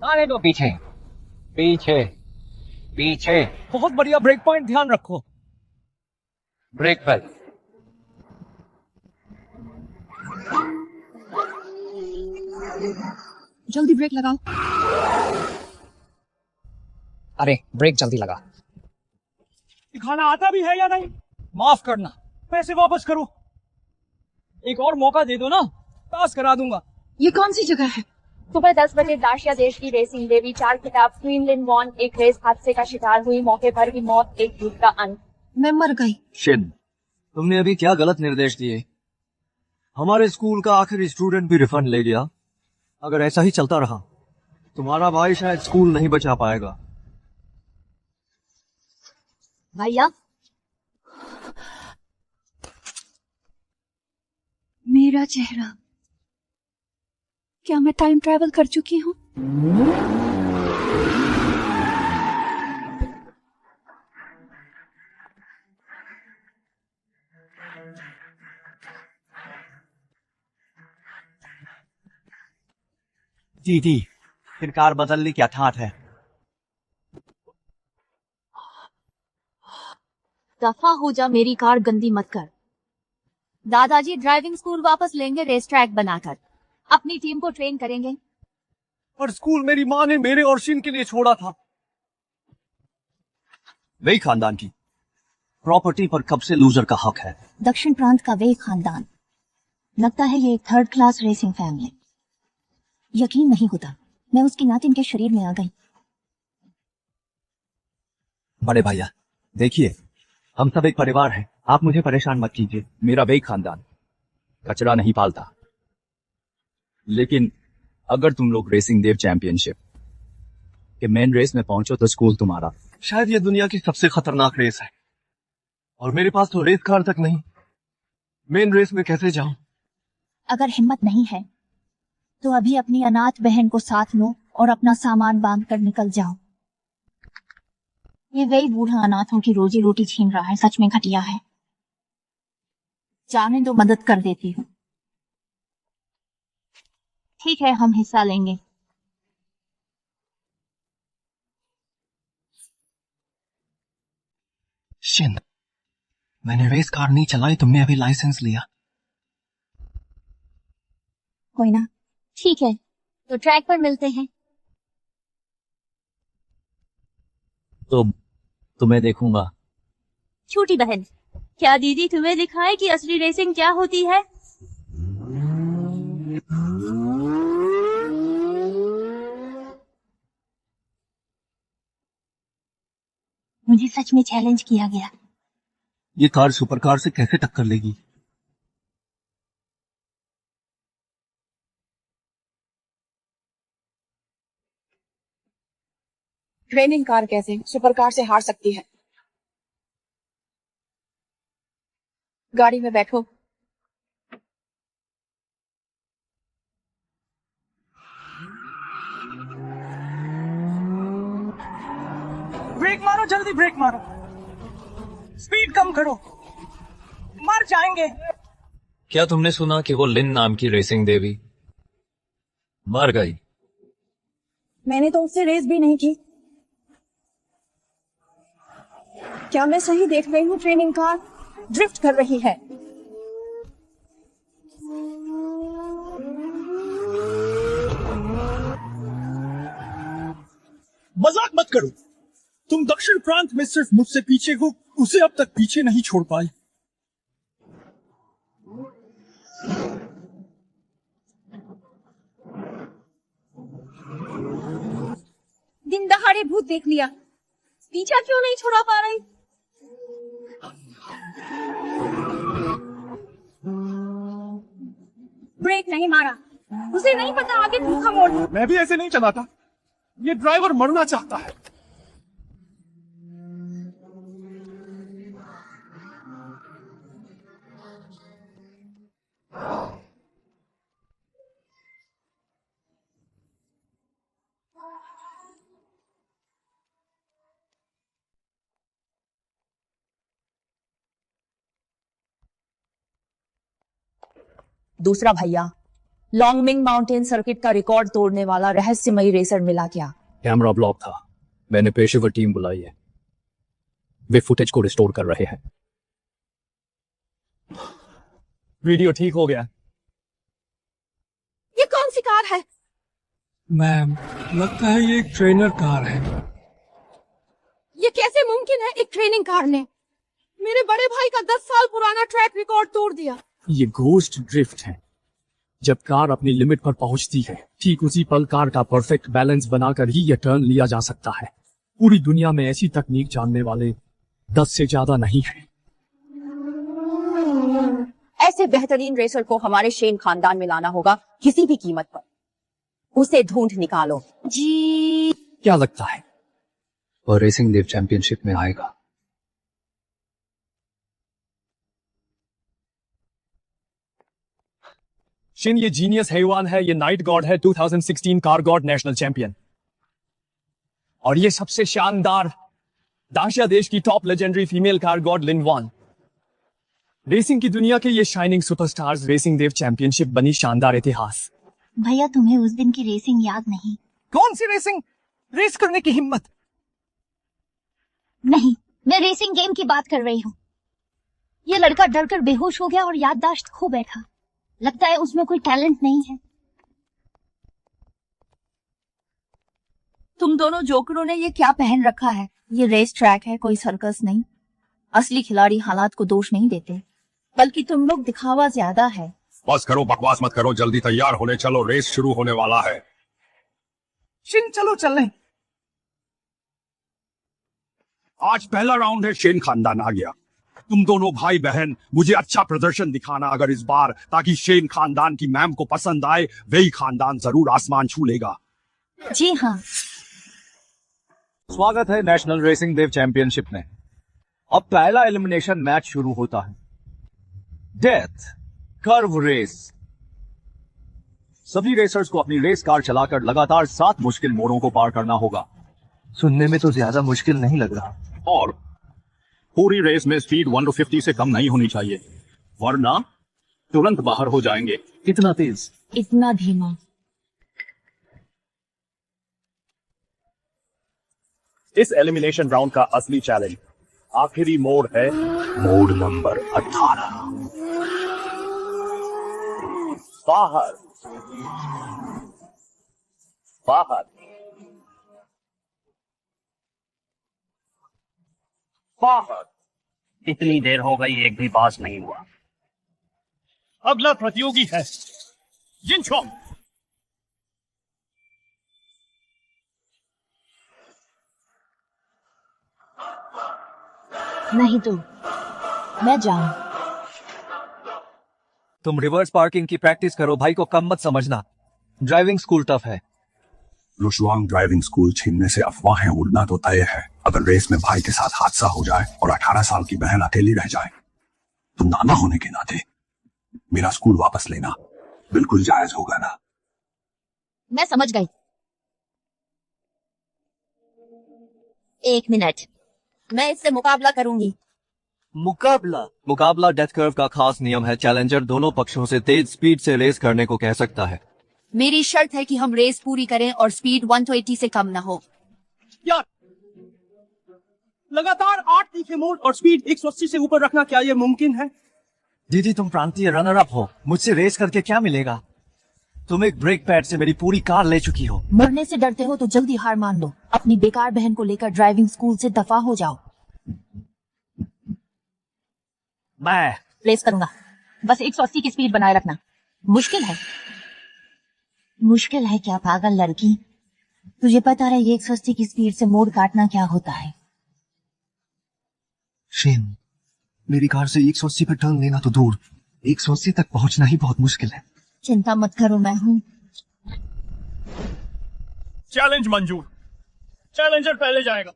आने दो पीछे। पीछे पीछे। बहुत बढ़िया ब्रेक पॉइंट, ध्यान रखो। ब्रेक पर। जल्दी ब्रेक लगाओ। अरे ब्रेक जल्दी लगा। दिखाना आता भी है या नहीं? माफ करना। पैसे वापस करो। एक और मौका दे दो ना, पास करा दूंगा। ये कौन सी जगह है? सुबह 10 बजे दाशिया देश की रेसिंग देवी 4 खिताब क्वीनलिन वॉन एक रेस हादसे का शिकार हुई। मौके पर ही मौत, एक युद्ध का अंत। मैं मर गई। शिन, तुमने अभी क्या गलत निर्देश दिए? हमारे स्कूल का आखिरी स्टूडेंट भी रिफंड ले गया। अगर ऐसा ही चलता रहा तुम्हारा भाई शायद स्कूल नहीं बचा पाएगा। भैया, मेरा चेहरा, क्या मैं टाइम ट्रैवल कर चुकी हूँ? दीदी, फिर कार बदलने क्या ठाठ है? दफा हो जा, मेरी कार गंदी मत कर। दादाजी ड्राइविंग स्कूल वापस लेंगे, रेस ट्रैक बनाकर अपनी टीम को ट्रेन करेंगे। पर स्कूल मेरी माँ ने मेरे और शिन के लिए छोड़ा था। वही खानदान की प्रॉपर्टी पर कब से लूजर का हक है? दक्षिण प्रांत का वे खानदान, लगता है ये एक थर्ड क्लास रेसिंग फैमिली। यकीन नहीं होता मैं उसकी नातिन के शरीर में आ गई। बड़े भैया देखिए, हम सब एक परिवार हैं, आप मुझे परेशान मत कीजिए। मेरा वही खानदान कचरा नहीं पालता। लेकिन अगर तुम लोग रेसिंग देव चैंपियनशिप के मेन रेस में पहुंचो तो स्कूल तुम्हारा। शायद ये दुनिया की सबसे खतरनाक रेस है और मेरे पास तो रेस कार तक नहीं। मेन रेस में कैसे जाऊं? अगर हिम्मत नहीं है तो अभी अपनी अनाथ बहन को साथ लो और अपना सामान बांध कर निकल जाओ। ये वही बूढ़ा अनाथों की रोजी रोटी छीन रहा है, सच में घटिया है। जाने दो, मदद कर देती हूँ। ठीक है, हम हिस्सा लेंगे। शिन, मैंने रेस कार नहीं चलाई, तुमने अभी लाइसेंस लिया। कोई ना, ठीक है, तो ट्रैक पर मिलते हैं। तो तुम्हें देखूंगा। छोटी बहन, क्या दीदी तुम्हें दिखाए कि असली रेसिंग क्या होती है? मुझे सच में चैलेंज किया गया। ये कार सुपर कार से कैसे टक्कर लेगी? ट्रेनिंग कार कैसे सुपर कार से हार सकती है? गाड़ी में बैठो। ब्रेक मारो, जल्दी ब्रेक मारो। स्पीड कम करो, मर जाएंगे। क्या तुमने सुना कि वो लिन नाम की रेसिंग देवी मर गई? मैंने तो उससे रेस भी नहीं की। क्या मैं सही देख रही हूँ? ट्रेनिंग कार ड्रिफ्ट कर रही है। मजाक मत करो। तुम दक्षिण प्रांत में सिर्फ मुझसे पीछे हो, उसे अब तक पीछे नहीं छोड़ पाई। दिन दहाड़े भूत देख लिया, पीछा क्यों नहीं छुड़ा पा रही? ब्रेक नहीं मारा, उसे नहीं पता आगे धोखा मोड़। मैं भी ऐसे नहीं चलाता। ये ड्राइवर मरना चाहता है। दूसरा भैया लॉन्गमिंग माउंटेन सर्किट का रिकॉर्ड तोड़ने वाला रहस्यमयी रेसर मिला क्या? कैमरा ब्लॉक था। मैंने पेशेवर टीम बुलाई है, वे फुटेज को रिस्टोर कर रहे हैं। वीडियो ठीक हो गया। ये कौन सी कार है? मैम, लगता है ये एक ट्रेनर कार है। ये कैसे मुमकिन है? एक ट्रेनिंग कार ने मेरे बड़े भाई का 10 साल पुराना ट्रैक रिकॉर्ड तोड़ दिया। ये घोस्ट ड्रिफ्ट है। जब कार अपनी लिमिट पर पहुंचती है, ठीक उसी पल कार का परफेक्ट बैलेंस बनाकर ही यह टर्न लिया जा सकता है। पूरी दुनिया में ऐसी तकनीक जानने वाले 10 से ज्यादा नहीं है। ऐसे बेहतरीन रेसर को हमारे शेन खानदान में लाना होगा, किसी भी कीमत पर। उसे ढूंढ निकालो। जी क्या लगता है वह रेसिंग देव चैंपियनशिप में आएगा? शिन, ये जीनियस हैवान है, ये नाइट गॉड है, 2016 कार गॉड नेशनल चैंपियन। और ये सबसे शानदार दाशिया देश की टॉप लेजेंडरी फीमेल कार गॉड लिन वॉन। रेसिंग की दुनिया के ये शाइनिंग सुपरस्टार्स रेसिंग देव चैंपियनशिप बनी शानदार इतिहास। भैया, तुम्हें उस दिन की रेसिंग याद नहीं? कौन सी रेसिंग? रेस करने की हिम्मत? नहीं, मैं रेसिंग गेम की बात कर रही हूँ। ये लड़का डरकर बेहोश हो गया और याददाश्त खो बैठा। लगता है उसमें कोई टैलेंट नहीं है। तुम दोनों जोकरों ने ये क्या पहन रखा है? ये रेस ट्रैक है, कोई सर्कस नहीं। असली खिलाड़ी हालात को दोष नहीं देते, बल्कि तुम लोग दिखावा ज्यादा है। बस करो, बकवास मत करो, जल्दी तैयार होने चलो, रेस शुरू होने वाला है। शिन, चलो चलें। आज पहला राउंड है, शेन खानदान आ गया। तुम दोनों भाई बहन मुझे अच्छा प्रदर्शन दिखाना अगर इस बार, ताकि शेन खानदान की मैम को पसंद आए। वही खानदान जरूर आसमान छू लेगा। जी हाँ। स्वागत है नेशनल रेसिंग देव चैंपियनशिप में। अब पहला एलिमिनेशन मैच शुरू होता है, डेथ कर्व रेस। सभी रेसर्स को अपनी रेस कार चलाकर लगातार 7 मुश्किल मोड़ों को पार करना होगा। सुनने में तो ज्यादा मुश्किल नहीं लग रहा। और पूरी रेस में स्पीड 150 से कम नहीं होनी चाहिए, वरना तुरंत बाहर हो जाएंगे। कितना तेज? इतना धीमा। इस एलिमिनेशन राउंड का असली चैलेंज आखिरी मोड़ है, मोड़ नंबर 18। बाहर बाहर बाहर। इतनी देर हो गई, एक भी पास नहीं हुआ। अगला प्रतियोगी है जिनचोंग। नहीं तो मैं जाऊं। तुम रिवर्स पार्किंग की प्रैक्टिस करो, भाई को कम मत समझना। ड्राइविंग स्कूल टफ है। लुशुआंग ड्राइविंग स्कूल छीनने से अफवाहें उड़ना तो तय है। अगर रेस में भाई के साथ हादसा हो जाए और 18 साल की बहन अकेली रह जाए, तो नाना होने के नाते मेरा स्कूल वापस लेना बिल्कुल जायज होगा ना? मैं समझ गई। 1 मिनट, मैं इससे मुकाबला करूंगी। मुकाबला डेथ कर्व का खास नियम है। चैलेंजर दोनों पक्षों से तेज स्पीड से रेस करने को कह सकता है। मेरी शर्त है कि हम रेस पूरी करें और स्पीड 120 से कम ना हो। यार, लगातार 8 तीखे मोड़ और स्पीड 180 से ऊपर रखना, क्या ये मुमकिन है? दीदी, तुम प्रांतीय रनर अप हो, मुझसे रेस करके क्या मिलेगा? तुम एक ब्रेक पैड से मेरी पूरी कार ले चुकी हो। मरने से डरते हो तो जल्दी हार मान लो। अपनी बेकार बहन को लेकर ड्राइविंग स्कूल से दफा हो जाओ। मैं रेस करूंगा, बस 180 की स्पीड बनाए रखना। मुश्किल है? मुश्किल है क्या पागल लड़की? तुझे पता है ये 180 की स्पीड से मोड़ काटना क्या होता है? शेन, मेरी कार से 180 पे टर्न लेना तो दूर, 180 तक पहुंचना ही बहुत मुश्किल है। चिंता मत करो, मैं हूं। चैलेंज मंजूर। चैलेंजर पहले जाएगा।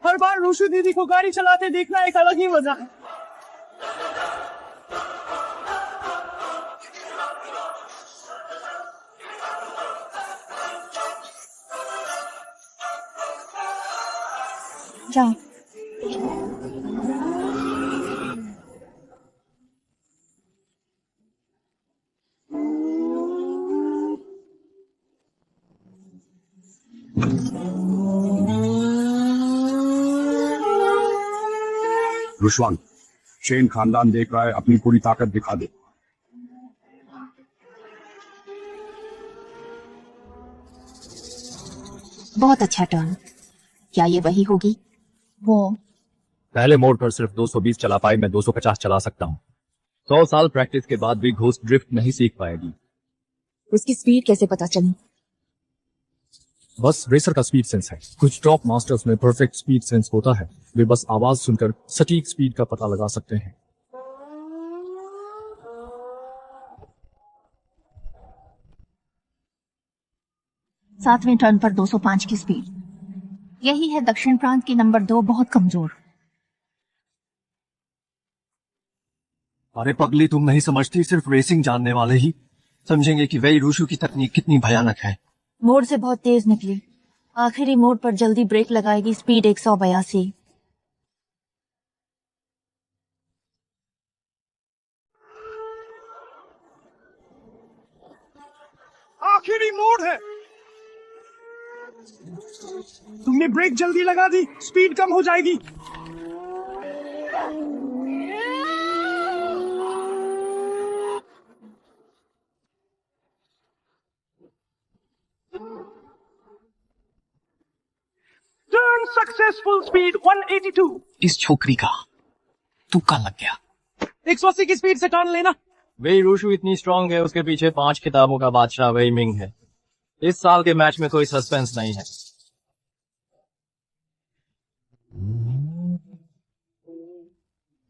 हर बार रोशू दीदी को गाड़ी चलाते देखना एक अलग ही मजा है। जाओ। रुशवान, शेन खानदान देख रहा है, अपनी पूरी ताकत दिखा दे। बहुत अच्छा टर्न। क्या ये वही होगी? वो पहले मोड़ पर सिर्फ 220 चला पाई, मैं 250 चला सकता हूँ। 100 साल प्रैक्टिस के बाद भी घोस्ट ड्रिफ्ट नहीं सीख पाएगी। उसकी स्पीड कैसे पता चली? बस रेसर का स्पीड सेंस है। कुछ टॉप मास्टर्स में परफेक्ट स्पीड सेंस होता है, वे बस आवाज सुनकर सटीक स्पीड का पता लगा सकते हैं। सातवें टर्न पर 205 की स्पीड। यही है दक्षिण प्रांत की नंबर 2, बहुत कमजोर। अरे पगली, तुम नहीं समझती, सिर्फ रेसिंग जानने वाले ही समझेंगे कि वही रूशु की तकनीक कितनी भयानक है। मोड़ से बहुत तेज निकली। आखिरी मोड़ पर जल्दी ब्रेक लगाएगी। स्पीड 182। आखिरी मोड़ है। तुमने ब्रेक जल्दी लगा दी, स्पीड कम हो जाएगी। Turn successful, speed 182। इस छोकरी का तुक्का लग गया। 180 की स्पीड से टर्न लेना। वेई रूशु इतनी स्ट्रांग है, उसके पीछे 5 किताबों का बादशाह वेई मिंग है। इस साल के मैच में कोई सस्पेंस नहीं है।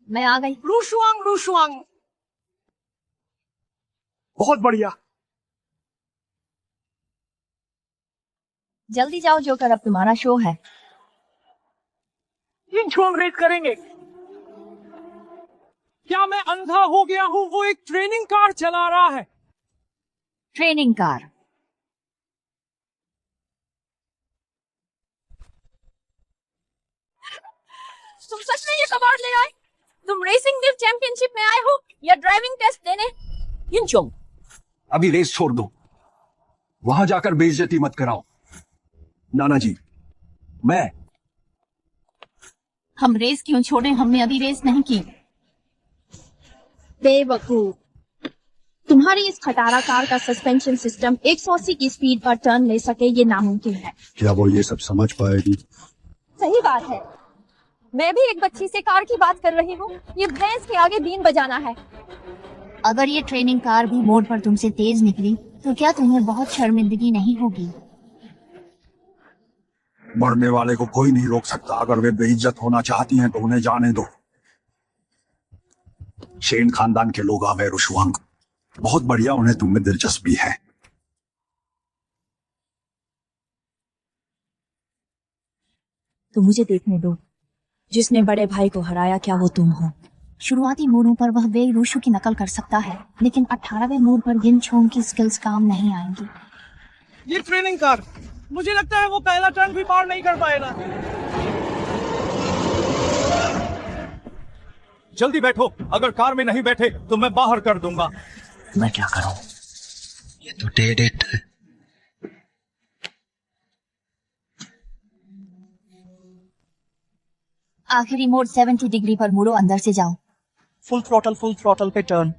मैं आ गई। रुशुआंग, रुशुआंग, बहुत बढ़िया। जल्दी जाओ जोकर, अब तुम्हारा शो है। यिंगचुआंग रेस करेंगे। क्या मैं अंधा हो गया हूँ? वो एक ट्रेनिंग कार चला रहा है। Training car? तुम सच में ये कबाड़ ले आए? तुम रेसिंग दिव चैंपियनशिप में आए हो या ड्राइविंग टेस्ट देने? यिंगचुआंग, अभी रेस छोड़ दो, वहां जाकर बेइज्जती मत कराओ। नाना जी, मैं हम रेस क्यों छोड़ें? हमने अभी रेस नहीं की। बेवकूफ, तुम्हारी इस खटारा कार का सस्पेंशन सिस्टम 180 की स्पीड पर टर्न ले सके ये नामुमकिन है। क्या वो ये सब समझ पाएगी? सही बात है, मैं भी एक बच्ची से कार की बात कर रही हूँ। ये भैंस के आगे बीन बजाना है। अगर ये ट्रेनिंग कार भी मोड़ पर तुमसे तेज निकली तो क्या तुम्हें बहुत शर्मिंदगी नहीं होगी? मरने वाले को कोई नहीं रोक सकता। अगर वे बेइज्जत होना चाहती हैं तो उन्हें जाने दो। शेन खानदान के लोग आ गए रुशुआंग, बहुत बढ़िया, उन्हें तुममें दिलचस्पी है। तो मुझे देखने दो। जिसने बड़े भाई को हराया, क्या वो तुम हो? शुरुआती मोड़ों पर वह वेई रूशु की नकल कर सकता है, लेकिन 18वें मोड़ पर यिंगचुआंग की स्किल्स काम नहीं आएंगी। ये ट्रेनिंग कार, मुझे लगता है वो पहला टर्न भी पार नहीं कर पाएगा। जल्दी बैठो, अगर कार में नहीं बैठे तो मैं बाहर कर दूंगा। मैं क्या करूं? ये तो डेड एंड है। आखिरी मोड़ 70 डिग्री पर मुड़ो, अंदर से जाओ। फुल थ्रॉटल पे टर्न।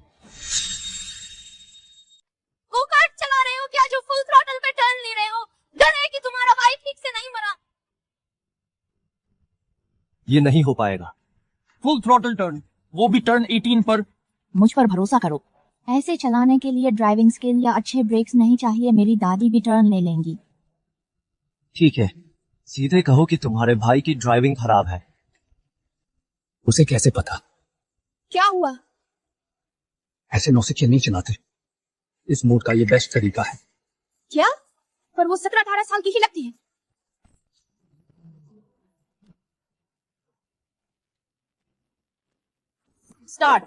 गो कार्ट चला रहे हो क्या जो फुल थ्रॉटल पे टर्न ले रहे हो? डर है कि तुम्हारा भाई ठीक से नहीं मरा। ये नहीं हो पाएगा। फुल थ्रॉटल टर्न, वो भी टर्न 18 पर। मुझ पर भरोसा करो। ऐसे चलाने के लिए ड्राइविंग स्किल या अच्छे ब्रेक्स नहीं चाहिए। मेरी दादी भी टर्न ले लेंगी। ठीक है, सीधे कहो कि तुम्हारे भाई की ड्राइविंग खराब है। उसे कैसे पता? क्या हुआ? ऐसे नौसिखिया नहीं चलाते। इस मोड का ये बेस्ट तरीका है। क्या? पर वो 17-18 साल की ही लगती है। स्टार्ट।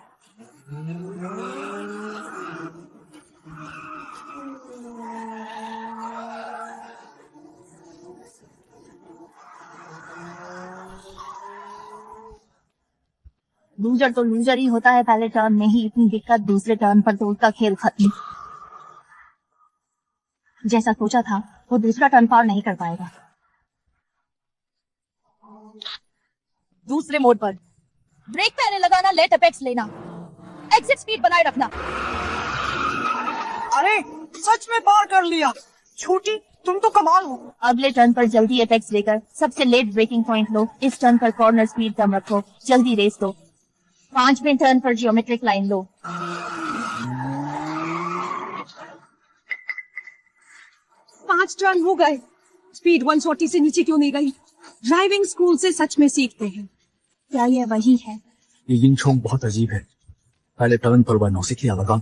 लूजर तो लूजर ही होता है पहले टर्न में ही, इतनी दिक्कत दूसरे टर्न पर तो उसका खेल खत्म। जैसा सोचा था वो दूसरा टर्न पार नहीं कर पाएगा। दूसरे मोड पर ब्रेक पहले लगाना, लेट अपेक्स लेना, एग्जिट स्पीड बनाए रखना। अरे सच में पार कर लिया। छोटी तुम तो कमाल हो। अगले टर्न पर जल्दी अपेक्स लेकर सबसे लेट ब्रेकिंग पॉइंट लो। इस टर्न पर कॉर्नर स्पीड कम रखो, जल्दी रेस दो। 5वें टर्न पर जियोमेट्रिक लाइन लो। 5 टर्न हो गए, स्पीड 140 से नीचे क्यों नहीं गई? ड्राइविंग स्कूल से सच में सीखते हैं। क्या ये वही है? ये यिंगचोंग बहुत अजीब है। पहले टर्न पर वह नौसिखिया लगा,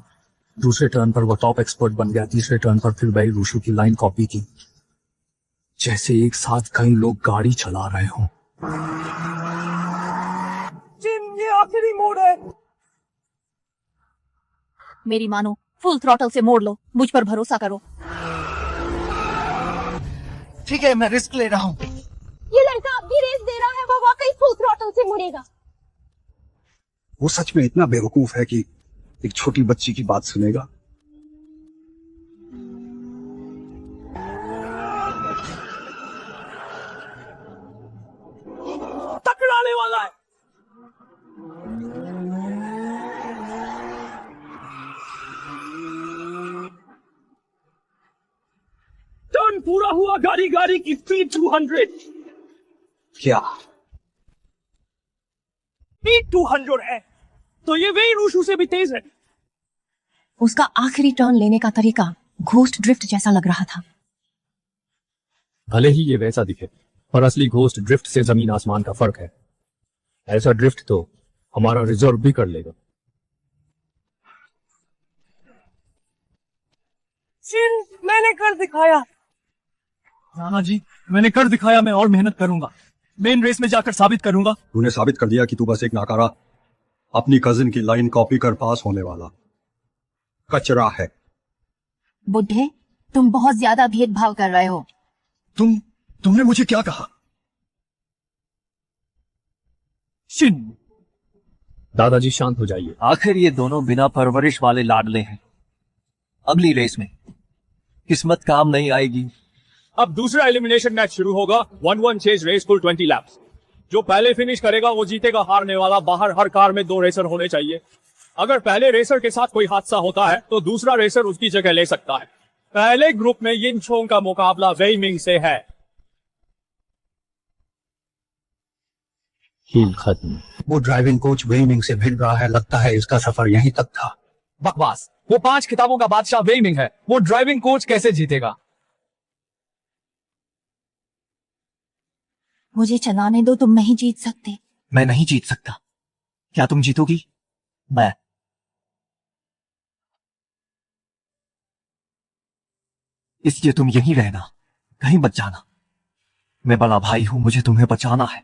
दूसरे टर्न पर वो टॉप एक्सपर्ट बन गया, तीसरे टर्न पर फिर वही रूशु की लाइन कॉपी की। जैसे एक साथ कई लोग गाड़ी चला रहे हों। ये आखिरी मोड़ है। मेरी मानो, फुल थ्रॉटल से मोड़ लो, मुझ पर भरोसा करो। ठीक है, मैं रिस्क ले रहा हूँ। ये लड़का अब भी रेस दे रहा है, वो वाकई फुल थ्रॉटल से मुड़ेगा। वो सच में इतना बेवकूफ है कि एक छोटी बच्ची की बात सुनेगा। टकराने वाला है। टर्न पूरा हुआ, गाड़ी की स्पीड 200। क्या स्पीड 200 है तो ये वही रूशु से भी तेज है। उसका आखिरी टर्न लेने का तरीका घोस्ट ड्रिफ्ट जैसा लग रहा था। भले ही ये वैसा दिखे, पर असली घोस्ट ड्रिफ्ट से जमीन आसमान का फर्क है। ऐसा ड्रिफ्ट तो हमारा रिजर्व भी कर लेगा। मैंने कर दिखाया। नाना जी, मैंने कर दिखाया। मैं और मेहनत करूंगा, मेन रेस में जाकर साबित करूंगा। तूने साबित कर दिया कि तू बस एक नाकारा, अपनी कजिन की लाइन कॉपी कर पास होने वाला कचरा है। बुढ़े, तुम बहुत ज्यादा भेदभाव कर रहे हो। तुमने मुझे क्या कहा? शिन, दादाजी शांत हो जाइए। आखिर ये दोनों बिना परवरिश वाले लाडले हैं। अगली रेस में किस्मत काम नहीं आएगी। अब दूसरा एलिमिनेशन मैच शुरू होगा। 1-1 चेज रेस फुल 20 लैप्स। जो पहले फिनिश करेगा वो जीतेगा। हारने वाला बाहर। हर कार में 2 रेसर होने चाहिए। अगर पहले रेसर के साथ कोई हादसा होता है तो दूसरा रेसर उसकी जगह ले सकता है। पहले ग्रुप में यिंगचोंग का मुकाबला वेई मिंग से है। खेल खत्म। वो ड्राइविंग कोच वेई मिंग से भिड़ रहा है। लगता है इसका सफर यहीं तक था। बकवास। वो 5 किताबों का बादशाह वेई मिंग है। वो ड्राइविंग कोच कैसे जीतेगा? मुझे चलाने दो, तुम नहीं जीत सकते। मैं नहीं जीत सकता। क्या तुम जीतोगी? मैं। इसलिए तुम यहीं रहना, कहीं मत जाना। मैं बड़ा भाई हूं, मुझे तुम्हें बचाना है।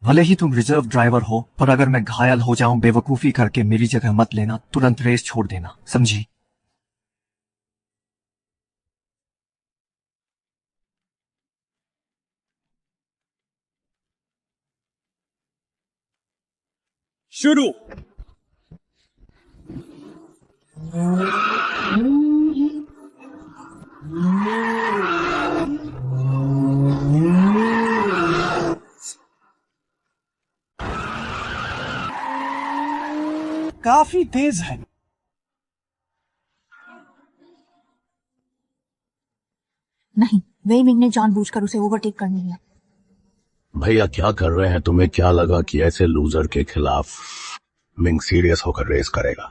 भले ही तुम रिजर्व ड्राइवर हो, पर अगर मैं घायल हो जाऊं बेवकूफी करके, मेरी जगह मत लेना। तुरंत रेस छोड़ देना, समझी? शुरू। काफी तेज है। नहीं, वेई मिंग ने जानबूझकर उसे ओवरटेक करने दिया। भैया क्या कर रहे हैं? तुम्हें क्या लगा कि ऐसे लूजर के खिलाफ मिंग सीरियस होकर रेस करेगा?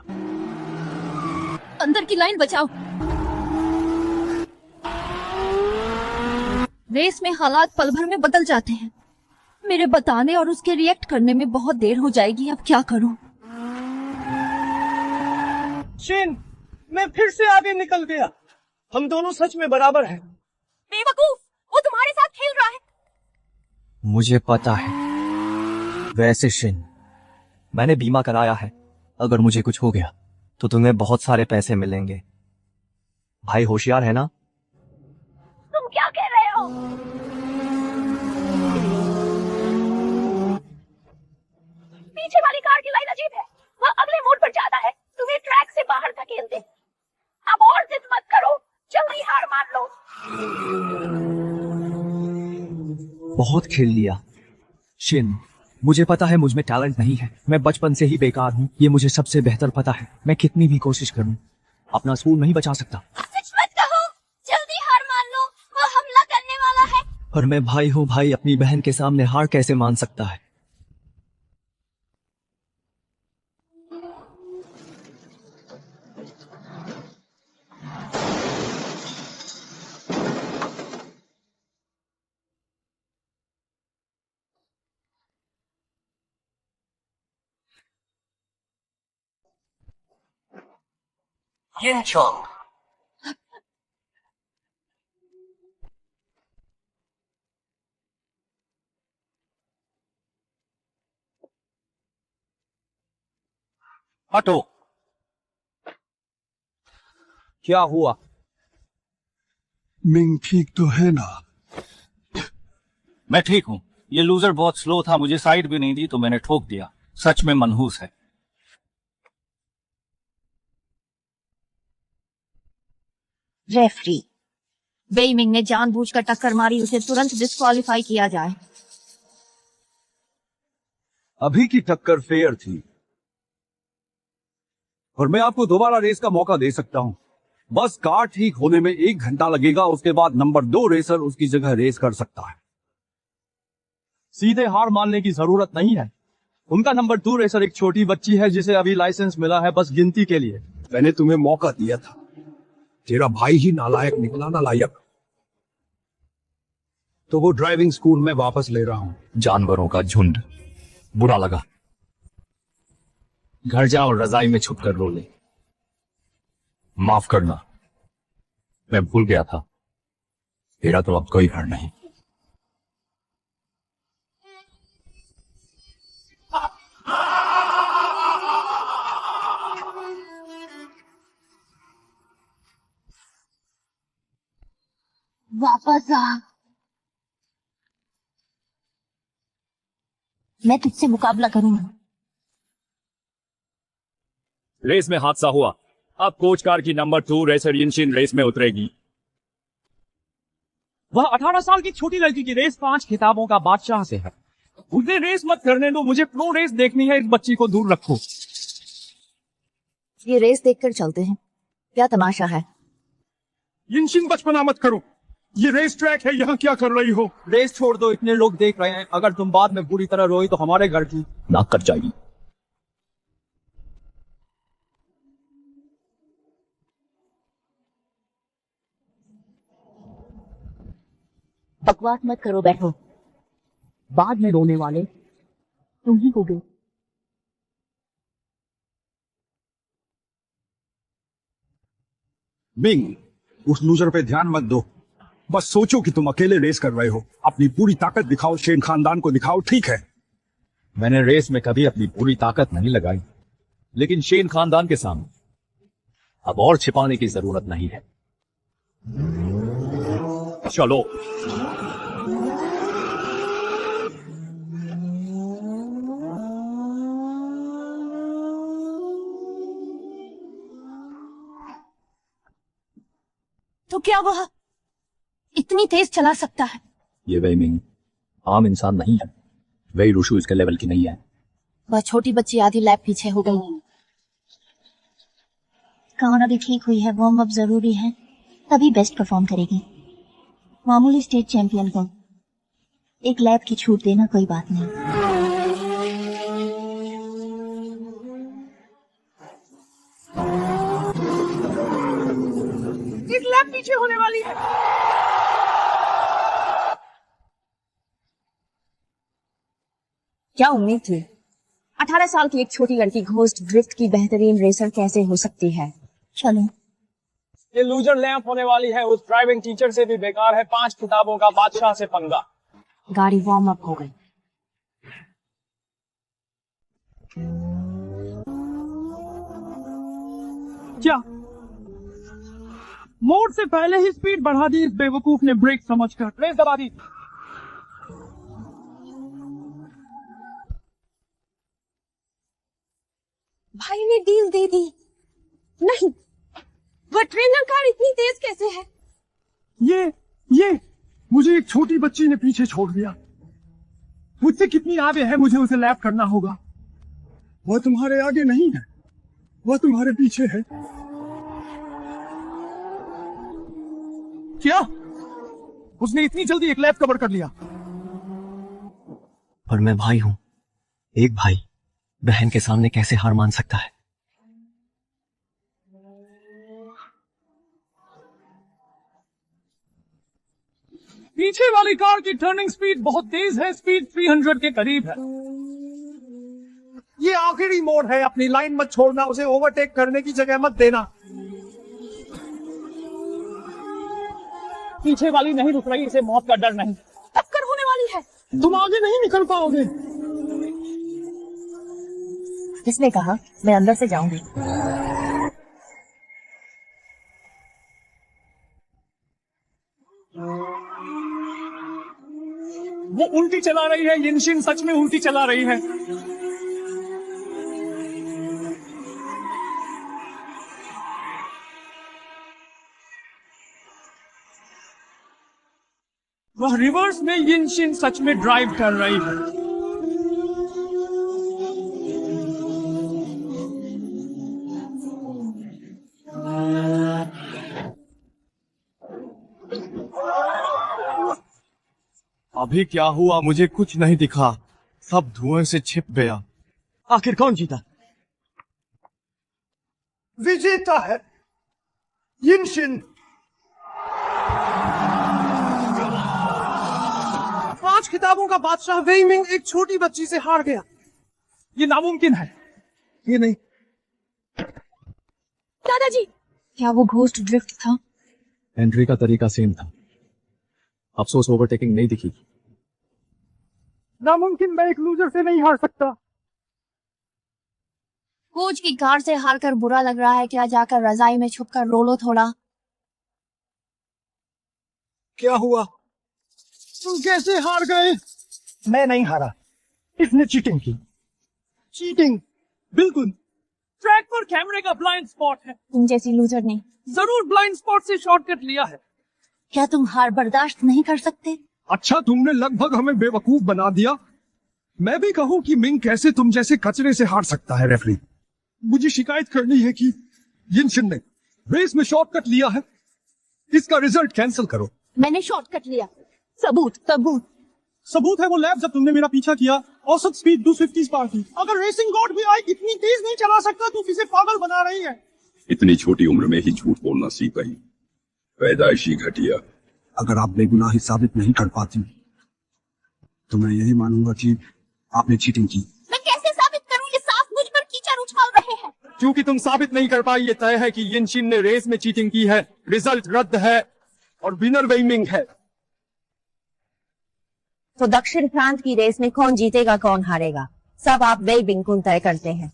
अंदर की लाइन बचाओ। रेस में हालात पल भर में बदल जाते हैं। मेरे बताने और उसके रिएक्ट करने में बहुत देर हो जाएगी। अब क्या करूं? शिन, मैं फिर से आगे निकल गया। हम दोनों सच में बराबर हैं। बेवकूफ, वो तुम्हारे साथ खेल रहा है। मुझे पता है। वैसे शिन, मैंने बीमा कराया है। अगर मुझे कुछ हो गया तो तुम्हें बहुत सारे पैसे मिलेंगे। भाई होशियार है ना? तुम क्या कह रहे हो? पीछे वाली कार की लाइन अजीब है। वह अगले मोड़ पर जाता है, तुम्हें ट्रैक से बाहर धकेल दे। अब और जिद मत करो, जल्दी हार मान लो। बहुत खेल लिया शिन, मुझे पता है मुझ में टैलेंट नहीं है, मैं बचपन से ही बेकार हूँ, ये मुझे सबसे बेहतर पता है। मैं कितनी भी कोशिश करूँ अपना स्कूल नहीं बचा सकता। सच मत कहो, जल्दी हार मान लो, वो हमला करने वाला है। और मैं भाई हूँ, भाई अपनी बहन के सामने हार कैसे मान सकता है? ये शॉट हटो। क्या हुआ? मिंग ठीक तो है ना? मैं ठीक हूँ। ये लूजर बहुत स्लो था, मुझे साइड भी नहीं दी तो मैंने ठोक दिया। सच में मनहूस है। रेफरी, वेइमिंग ने जानबूझकर टक्कर मारी, उसे तुरंत डिस्क्वालीफाई किया जाए। अभी की टक्कर फेयर थी और मैं आपको दोबारा रेस का मौका दे सकता हूं। बस कार ठीक होने में 1 घंटा लगेगा, उसके बाद नंबर 2 रेसर उसकी जगह रेस कर सकता है। सीधे हार मानने की जरूरत नहीं है। उनका नंबर 2 रेसर एक छोटी बच्ची है जिसे अभी लाइसेंस मिला है, बस गिनती के लिए। मैंने तुम्हें मौका दिया था, तेरा भाई ही नालायक निकला। नालायक तो वो ड्राइविंग स्कूल में वापस ले रहा हूं। जानवरों का झुंड, बुरा लगा। घर जा और रजाई में छुप कर रो ले। माफ करना, मैं भूल गया था, तेरा तो अब कोई घर नहीं। वापस आ, मैं तुझसे मुकाबला करूंगा। रेस में हादसा हुआ, अब कोच कार की नंबर 2 रेसर यिनशिन रेस में उतरेगी। वह 18 साल की छोटी लड़की की रेस 5 खिताबों का बादशाह से है। उसे रेस मत करने दो, मुझे प्रो रेस देखनी है। इस बच्ची को दूर रखो। ये रेस देखकर चलते हैं, क्या तमाशा है। यिनशिन बचपना मत करो, ये रेस ट्रैक है, यहाँ क्या कर रही हो? रेस छोड़ दो, इतने लोग देख रहे हैं। अगर तुम बाद में बुरी तरह रोई तो हमारे घर की नाक कट जाएगी। बकवास मत करो, बैठो। बाद में रोने वाले तुम ही होगे। बिंग, उस लूजर पे ध्यान मत दो, बस सोचो कि तुम अकेले रेस कर रहे हो। अपनी पूरी ताकत दिखाओ, शेन खानदान को दिखाओ, ठीक है? मैंने रेस में कभी अपनी पूरी ताकत नहीं लगाई, लेकिन शेन खानदान के सामने अब और छिपाने की जरूरत नहीं है। चलो। तो क्या वह इतनी तेज चला सकता है? ये वेइमिंग आम इंसान नहीं है, वही रुशु इसके लेवल की नहीं है। वह छोटी बच्ची आधी लैप पीछे हो गई। कान अभी ठीक हुई है, वार्म अप जरूरी है, तभी बेस्ट परफॉर्म करेगी। मामूली स्टेट चैंपियन को एक लैप की छूट देना कोई बात नहीं। एक लैप पीछे होने वाली है। क्या उम्मीद थी? 18 साल की एक छोटी लड़की घोस्ट ड्रिफ्ट की बेहतरीन रेसर कैसे हो सकती है? चलो। ये लूजर लैंप होने वाली है, उस ड्राइविंग टीचर से भी बेकार है। 5 किताबों का बादशाह से पंगा। गाड़ी वार्म अप हो गई। क्या मोड़ से पहले ही स्पीड बढ़ा दी इस बेवकूफ ने, ब्रेक समझकर रेस दबा दी। भाई ने डील दे दी। नहीं, वह ट्रेनर कार इतनी तेज कैसे है? ये मुझे एक छोटी बच्ची ने पीछे छोड़ दिया। वो मुझसे कितनी आगे है, मुझे उसे लैप करना होगा। वह तुम्हारे आगे नहीं है, वह तुम्हारे पीछे है। क्या उसने इतनी जल्दी एक लैप कवर कर लिया? पर मैं भाई हूं, एक भाई बहन के सामने कैसे हार मान सकता है? पीछे वाली कार की टर्निंग स्पीड बहुत तेज है, स्पीड 300 के करीब है। ये आखिरी मोड़ है, अपनी लाइन मत छोड़ना, उसे ओवरटेक करने की जगह मत देना। पीछे वाली नहीं रुक रही, इसे मौत का डर नहीं। टक्कर होने वाली है। तुम आगे नहीं निकल पाओगे। किसने कहा? मैं अंदर से जाऊंगी। वो उल्टी चला रही है, यिनशिन सच में उल्टी चला रही है। वह रिवर्स में यिनशिन सच में ड्राइव कर रही है। अभी क्या हुआ? मुझे कुछ नहीं दिखा, सब धुएं से छिप गया। आखिर कौन जीता? विजेता है यिनशिन। 5 खिताबों का बादशाह वेई मिंग एक छोटी बच्ची से हार गया। ये नामुमकिन है। ये नहीं। दादाजी, क्या वो घोस्ट ड्रिफ्ट था? एंट्री का तरीका सेम था, अफसोस ओवरटेकिंग नहीं दिखी। नामुमकिन, मैं एक लूजर से नहीं हार सकता। कोच की कार से हारकर बुरा लग रहा है क्या? जाकर रजाई में छुपकर रो लो थोड़ा। क्या हुआ? तुम कैसे हार गए? मैं नहीं हारा, इसने चीटिंग की। चीटिंग? बिल्कुल। ट्रैक पर कैमरे का ब्लाइंड स्पॉट है। तुम जैसी लूजर ने जरूर ब्लाइंड स्पॉट से शॉर्टकट लिया है। क्या तुम हार बर्दाश्त नहीं कर सकते? अच्छा, तुमने लगभग हमें बेवकूफ बना दिया। मैं भी कहूं कि मिंग कैसे तुम जैसे कचरे से हार सकता है। रेफरी, मुझे शिकायत करनी है कि यिनशिन ने रेस में शॉर्टकट लिया है। इसका रिजल्ट कैंसिल करो। मैंने शॉर्टकट लिया। सबूत सबूत सबूत है वो लैब जब तुमने मेरा पीछा किया। औसत स्पीड 250 पार थी। अगर रेसिंग गॉड भी आई, इतनी तेज नहीं चला सकता। तू किसे पागल बना रही है? इतनी छोटी उम्र में ही झूठ बोलना सीख गई, पैदाइशी घटिया। अगर आप बेगुनाही साबित नहीं कर पाती तो मैं यही मानूंगा कि आपने चीटिंग की। मैं कैसे साबित करूं? ये साफ मुझ पर कीचड़ उछाल रहे हैं। क्योंकि तुम साबित नहीं कर पाई, ये तय है कि यिनशिन ने रेस में चीटिंग की है। रिजल्ट रद्द है और विनर वेई मिंग है। तो दक्षिण प्रांत की रेस में कौन जीतेगा कौन हारेगा, सब आप वेई मिंग को तय करते हैं।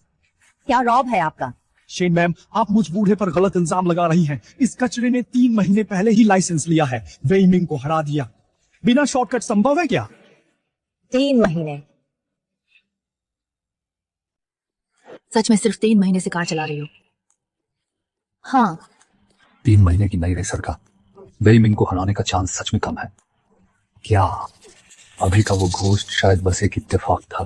क्या रॉब है आपका? शेन मैम, आप मुझ बूढ़े पर गलत इल्जाम लगा रही हैं। इस कचरे ने 3 महीने पहले ही लाइसेंस लिया है, वेई मिंग को हरा दिया। बिना शॉर्टकट संभव है क्या? 3 महीने? सच में सिर्फ 3 महीने से कार चला रही हो? हाँ। 3 महीने की नई रेसर का वेई मिंग को हराने का चांस सच में कम है क्या? अभी का वो घोस्ट शायद बस एक इत्तेफाक था।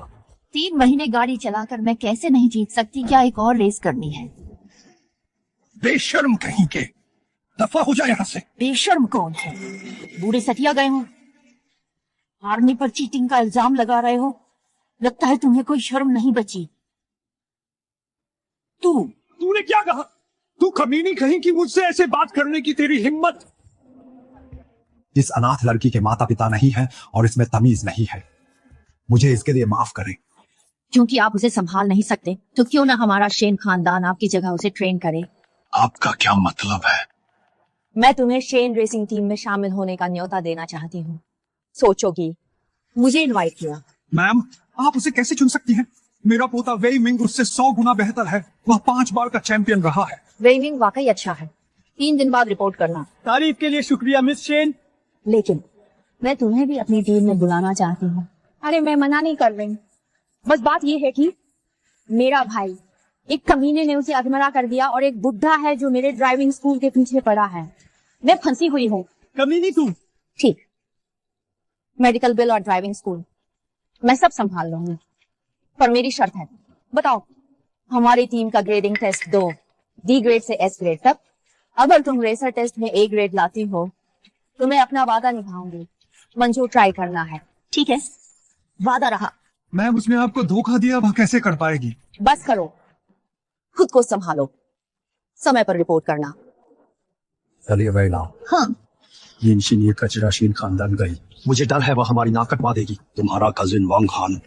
3 महीने गाड़ी चलाकर मैं कैसे नहीं जीत सकती? क्या एक और रेस करनी है? बेशर्म कहीं के, दफा हो जाए यहाँ से। बेशर्म कौन है? बूढ़े सटिया गए हो, हारने पर चीटिंग का इल्जाम लगा रहे हो। लगता है तुम्हें कोई शर्म नहीं बची। तूने क्या कहा? तू कमीनी कहीं कि मुझसे ऐसे बात करने की तेरी हिम्मत? इस अनाथ लड़की के माता पिता नहीं है और इसमें तमीज नहीं है। मुझे इसके लिए माफ करें। क्योंकि आप उसे संभाल नहीं सकते तो क्यों ना हमारा शेन खानदान आपकी जगह उसे ट्रेन करे। आपका क्या मतलब है? मैं तुम्हें शेन रेसिंग टीम में शामिल होने का न्योता देना चाहती हूँ। सोचोगी? मुझे इनवाइट किया। मैम, आप उसे कैसे चुन सकती हैं? मेरा पोता वेई मिंग उससे 100 गुना बेहतर है। वह 5 बार का चैंपियन रहा है। वेई मिंग वाकई अच्छा है। 3 दिन बाद रिपोर्ट करना। तारीफ के लिए शुक्रिया मिस शेन। लेकिन मैं तुम्हें भी अपनी टीम में बुलाना चाहती हूँ। अरे मैं मना नहीं कर रही, बस बात ये है कि मेरा भाई, एक कमीने ने उसे अधमरा कर दिया और एक बुढ़ा है जो मेरे ड्राइविंग स्कूल के पीछे पड़ा है। मैं फंसी हुई हूँ। कमीनी तू? ठीक, मेडिकल बिल और ड्राइविंग स्कूल मैं सब संभाल लूंगी, पर मेरी शर्त है। बताओ, हमारी टीम का ग्रेडिंग टेस्ट 2, डी ग्रेड से एस ग्रेड तक। अगर तुम रेसर टेस्ट में ए ग्रेड लाती हो तो मैं अपना वादा निभाऊंगी। मंजू, ट्राई करना है। ठीक है, वादा रहा। मैम, उसने आपको धोखा दिया, वह कैसे कर पाएगी? बस करो, खुद को संभालो, समय पर रिपोर्ट करना। चलिए वैला, हाँ, ये कचरा शीन खानदान गई। मुझे डर है वह हमारी नाक कटवा देगी। तुम्हारा कजिन वांग खान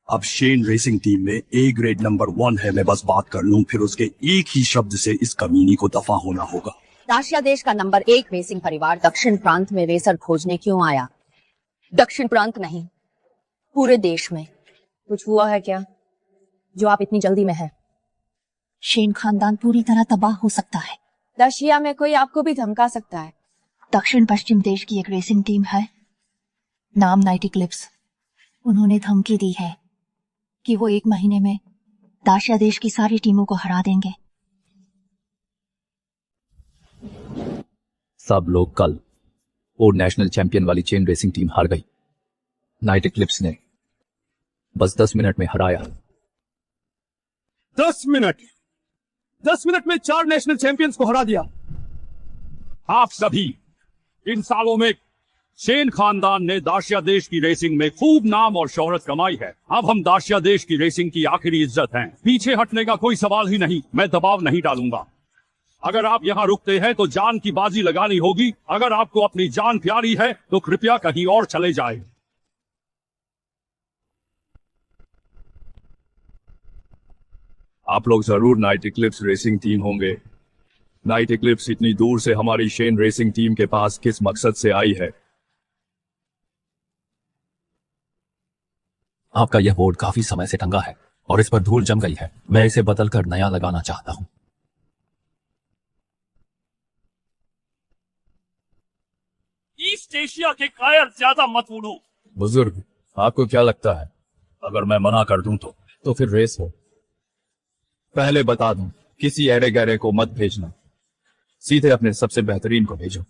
अब शेन रेसिंग टीम में ए ग्रेड नंबर 1 है। मैं बस बात कर लूं, फिर उसके एक ही शब्द से इस कमीनी को दफा होना होगा। दाशिया देश का नंबर 1 रेसिंग परिवार दक्षिण प्रांत में रेसर खोजने क्यों आया? दक्षिण प्रांत नहीं, पूरे देश में। कुछ हुआ है क्या जो आप इतनी जल्दी में है? शेन खानदान पूरी तरह तबाह हो सकता है। दाशिया में कोई आपको भी धमका सकता है। दक्षिण पश्चिम देश की एक रेसिंग टीम है, नाम नाइट इक्लिप्स। उन्होंने धमकी दी है कि वो 1 महीने में दाशिया देश की सारी टीमों को हरा देंगे। सब लोग कल वो नेशनल चैंपियन वाली चेन रेसिंग टीम हार गई। नाइट इक्लिप्स ने बस 10 मिनट में हराया। 10 मिनट 10 मिनट में 4 नेशनल चैंपियंस को हरा दिया। आप सभी इन सालों में शेन खानदान ने दाशिया देश की रेसिंग में खूब नाम और शोहरत कमाई है। अब हम दाशिया देश की रेसिंग की आखिरी इज्जत हैं। पीछे हटने का कोई सवाल ही नहीं। मैं दबाव नहीं डालूंगा। अगर आप यहाँ रुकते हैं तो जान की बाजी लगानी होगी। अगर आपको अपनी जान प्यारी है तो कृपया कहीं और चले जाएं। आप लोग जरूर नाइट इक्लिप्स रेसिंग टीम होंगे। नाइट इक्लिप्स इतनी दूर से हमारी शेन रेसिंग टीम के पास किस मकसद से आई है? आपका यह बोर्ड काफी समय से टंगा है और इस पर धूल जम गई है। मैं इसे बदलकर नया लगाना चाहता हूं। ईस्ट एशिया के कायर ज्यादा मत उड़ो। बुजुर्ग, आपको क्या लगता है अगर मैं मना कर दूं तो फिर रेस हो? पहले बता दूं, किसी ऐरे गहरे को मत भेजना, सीधे अपने सबसे बेहतरीन को भेजो।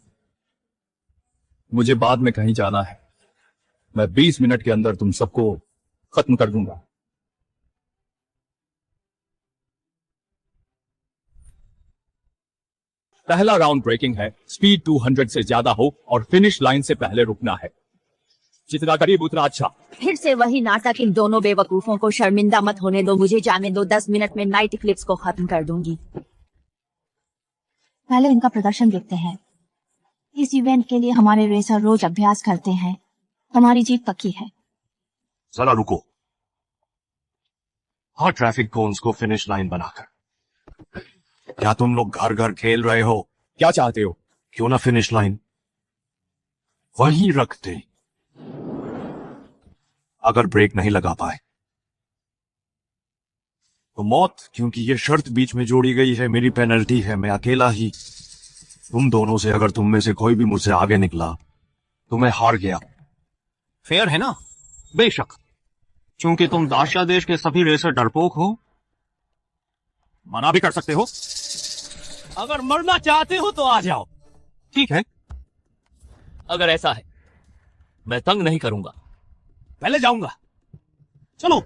मुझे बाद में कहीं जाना है। मैं 20 मिनट के अंदर तुम सबको खत्म कर दूंगा। पहला राउंड ब्रेकिंग है। स्पीड 200 से ज्यादा हो और फिनिश लाइन से पहले रुकना है। जितना करीब उतना अच्छा। फिर से वही नाटक। इन दोनों बेवकूफों को शर्मिंदा मत होने दो। मुझे जाने दो। 10 मिनट में नाइट इक्लिप्स को खत्म कर दूंगी। पहले इनका प्रदर्शन देखते हैं। इस इवेंट के लिए हमारे रेसर रोज अभ्यास करते हैं। हमारी जीत पक्की है। जरा रुको। हाँ, ट्रैफिक कोन्स को फिनिश लाइन बनाकर। क्या तुम लोग घर घर खेल रहे हो? क्या चाहते हो? क्यों ना फिनिश लाइन वहीं रखते। अगर ब्रेक नहीं लगा पाए तो मौत, क्योंकि ये शर्त बीच में जोड़ी गई है। मेरी पेनल्टी है, मैं अकेला ही। तुम दोनों से अगर तुम में से कोई भी मुझसे आगे निकला तो मैं हार गया। फेयर है ना? बेशक, क्योंकि तुम दाशिया देश के सभी रेसर डरपोक हो। मना भी कर सकते हो। अगर मरना चाहते हो तो आ जाओ। ठीक है, अगर ऐसा है, मैं तंग नहीं करूंगा। पहले जाऊंगा। चलो।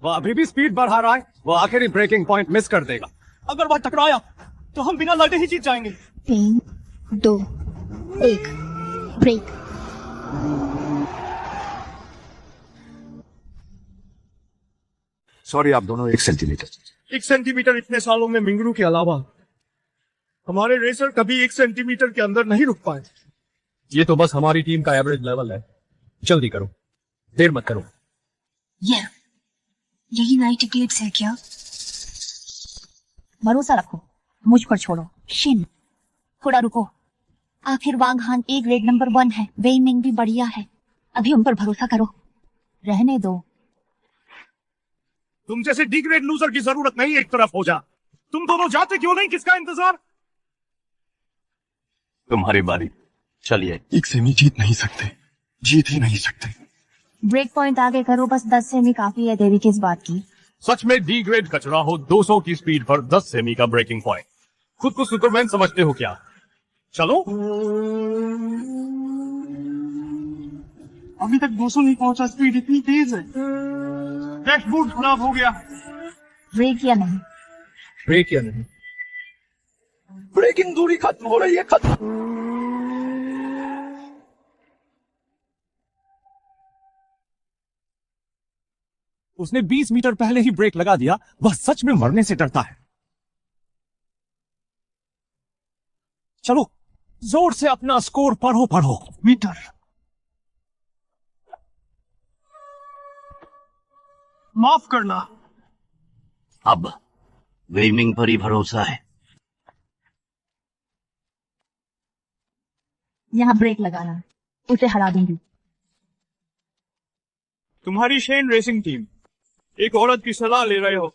वह अभी भी स्पीड बढ़ा रहा है। वह आखिरी ब्रेकिंग पॉइंट मिस कर देगा। अगर वह टकराया तो हम बिना लड़े ही जीत जाएंगे। 3, 2, 1, ब्रेक। सॉरी, आप दोनों 1 सेंटीमीटर। 1 सेंटीमीटर इतने सालों में मिंगरू के अलावा हमारे रेसर कभी 1 सेंटीमीटर के अंदर नहीं रुक पाए। ये तो बस हमारी टीम का एवरेज लेवल है। जल्दी करो, देर मत करो। यही नाइट इक्लिप्स है क्या? भरोसा रखो, मुझ पर छोड़ो। शिन, थोड़ा रुको। आखिर वांग हान ए ग्रेड नंबर 1 है। वेई मिंग भी बढ़िया है। अभी उन पर भरोसा करो। रहने दो। तुम जैसे डी ग्रेड लूजर की जरूरत नहीं। एक तरफ हो जा। तुम दोनों जाते क्यों नहीं? किसका इंतजार? तुम्हारी बारी। चलिए। 1 सेमी जीत नहीं सकते, जीत ही नहीं सकते। ब्रेक पॉइंट आगे करो। बस 10 सेमी काफी है। देरी किस बात की? सच में डी ग्रेड कचरा हो। 200 की स्पीड पर 10 सेमी का ब्रेकिंग पॉइंट। खुद को सुपरमैन समझते हो क्या? चलो। अभी तक 200 नहीं पहुंचा, स्पीड इतनी तेज है। डैशबोर्ड खराब हो गया। ब्रेक या नहीं? ब्रेक या नहीं? ब्रेकिंग दूरी खत्म हो रही है, खत्म। उसने 20 मीटर पहले ही ब्रेक लगा दिया। वह सच में मरने से डरता है। चलो जोर से अपना स्कोर पढ़ो। मीटर। माफ करना। अब वेमिंग पर ही भरोसा है। यहाँ ब्रेक लगाना, उसे हरा दूंगी। तुम्हारी शेन रेसिंग टीम एक औरत की सलाह ले रहे हो।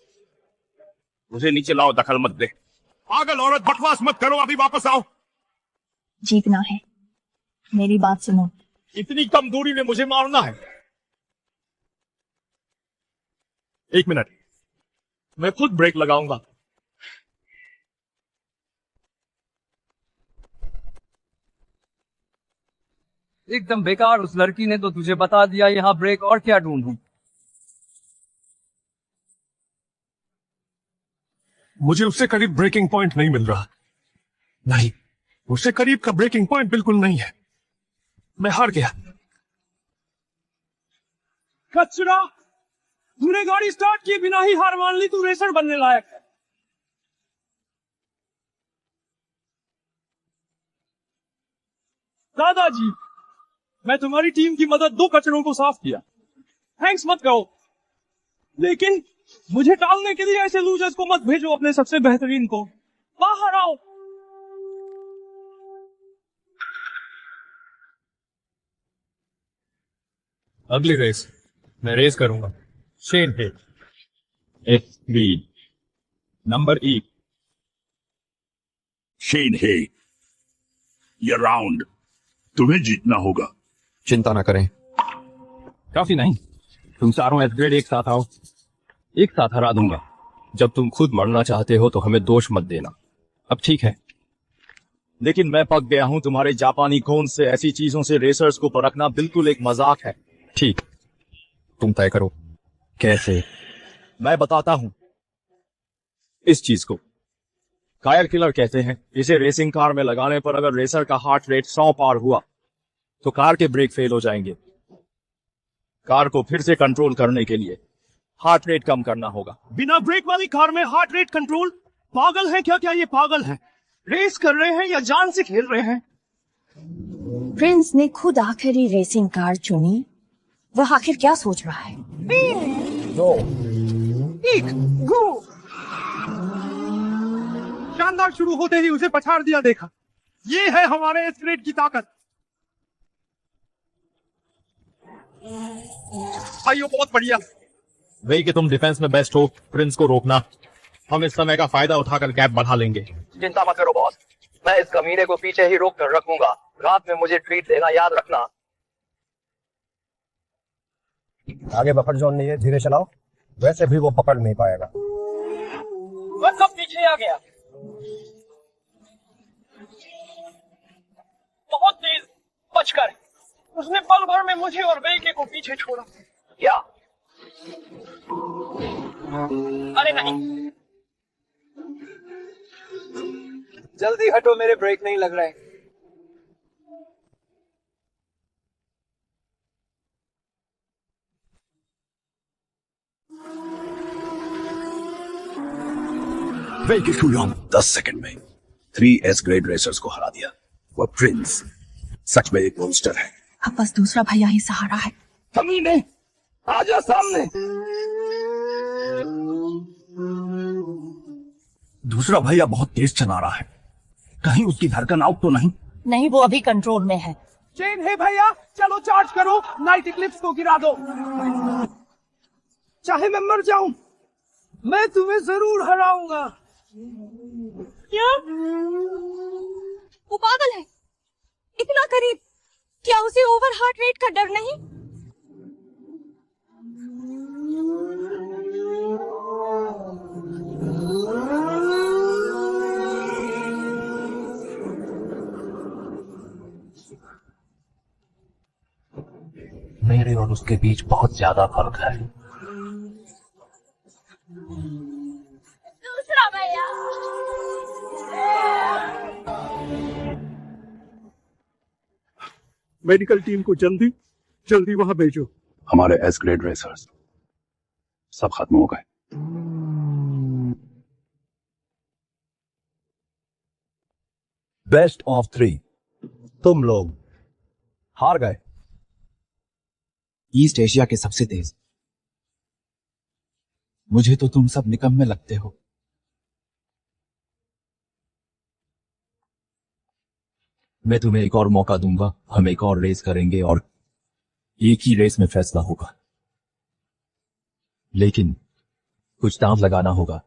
मुझे नीचे लाओ, दखल मत दे। पागल औरत, बकवास मत करो, अभी वापस आओ। जीतना है, मेरी बात सुनो। इतनी कम दूरी में मुझे मारना है? एक मिनट, मैं खुद ब्रेक लगाऊंगा। एकदम बेकार। उस लड़की ने तो तुझे बता दिया यहाँ ब्रेक, और क्या ढूंढूं? मुझे उससे करीब ब्रेकिंग पॉइंट नहीं मिल रहा। नहीं, उससे करीब का ब्रेकिंग पॉइंट बिल्कुल नहीं है। मैं हार गया। कचरा, तूने गाड़ी स्टार्ट किए बिना ही हार मान ली। तू रेसर बनने लायक है। दादाजी, मैं तुम्हारी टीम की मदद 2 कचरों को साफ किया। थैंक्स मत कहो, लेकिन मुझे टालने के लिए ऐसे लूजर्स को मत भेजो। अपने सबसे बेहतरीन को बाहर आओ। अगली रेस मैं रेस करूंगा। शेन है स्पीड नंबर 1। शेन हे, ये राउंड तुम्हें जीतना होगा। चिंता ना करें। काफी नहीं, तुम चारों एस ग्रेड एक साथ आओ, एक साथ हरा दूंगा। जब तुम खुद मरना चाहते हो तो हमें दोष मत देना। अब ठीक है, लेकिन मैं पक गया हूं तुम्हारे जापानी खून से। ऐसी चीजों से रेसर्स को परखना बिल्कुल एक मजाक है। ठीक, तुम तय करो कैसे। मैं बताता हूं। इस चीज को कायर किलर कहते हैं। इसे रेसिंग कार में लगाने पर अगर रेसर का हार्ट रेट 100 पार हुआ तो कार के ब्रेक फेल हो जाएंगे। कार को फिर से कंट्रोल करने के लिए हार्ट रेट कम करना होगा। बिना ब्रेक वाली कार में हार्ट रेट कंट्रोल? पागल है क्या? क्या ये पागल है? रेस कर रहे हैं या जान से खेल रहे हैं? प्रिंस ने खुद आखिरी रेसिंग कार चुनी। वह आखिर क्या सोच रहा है? 3, 2, 1, गो। शानदार शुरू होते ही उसे पछाड़ दिया। देखा, ये है हमारे एस ग्रेड की ताकत। भाइयों बहुत बढ़िया। वही कि तुम डिफेंस में बेस्ट हो, प्रिंस को रोकना। हम इस समय का फायदा उठाकर गैप बढ़ा लेंगे। चिंता मत करो बॉस, मैं इस कमीने को पीछे ही रोक कर रखूंगा। रात में मुझे ट्रीट देना याद रखना। आगे बफर जोन नहीं है, धीरे चलाओ। वैसे भी वो पकड़ नहीं पाएगा। वह सब पीछे आ गया। बहुत तेज बचकर उसने पल भर में मुझे और बेइके को पीछे छोड़ा। क्या? अरे नहीं, जल्दी हटो, मेरे ब्रेक नहीं लग रहे। वेइके शुयोंग 10 सेकंड में 3 एस ग्रेड रेसर्स को हरा दिया। वह प्रिंस सच में एक मॉन्स्टर है। अब बस दूसरा भैया ही सहारा है। कमीने, आजा सामने। दूसरा भैया बहुत तेज चला रहा है। कहीं उसकी धड़कन आउट तो नहीं? नहीं, वो अभी कंट्रोल में है। चेन है भैया, चलो चार्ज करो। नाइट इक्लिप्स को गिरा दो। चाहे मैं मर जाऊं, मैं तुम्हें जरूर हराऊंगा। क्या? वो पागल है, इतना करीब। क्या उसे ओवर हार्ट रेट का डर नहीं? मेरे और उसके बीच बहुत ज्यादा फर्क है। दूसरा भैया। मेडिकल टीम को जल्दी जल्दी वहां भेजो। हमारे एस ग्रेड रेसर्स सब खत्म हो गए। बेस्ट ऑफ 3 तुम लोग हार गए। ईस्ट एशिया के सबसे तेज। मुझे तो तुम सब निकम्मे लगते हो। मैं तुम्हें एक और मौका दूंगा। हम एक और रेस करेंगे और एक ही रेस में फैसला होगा, लेकिन कुछ दांव लगाना होगा।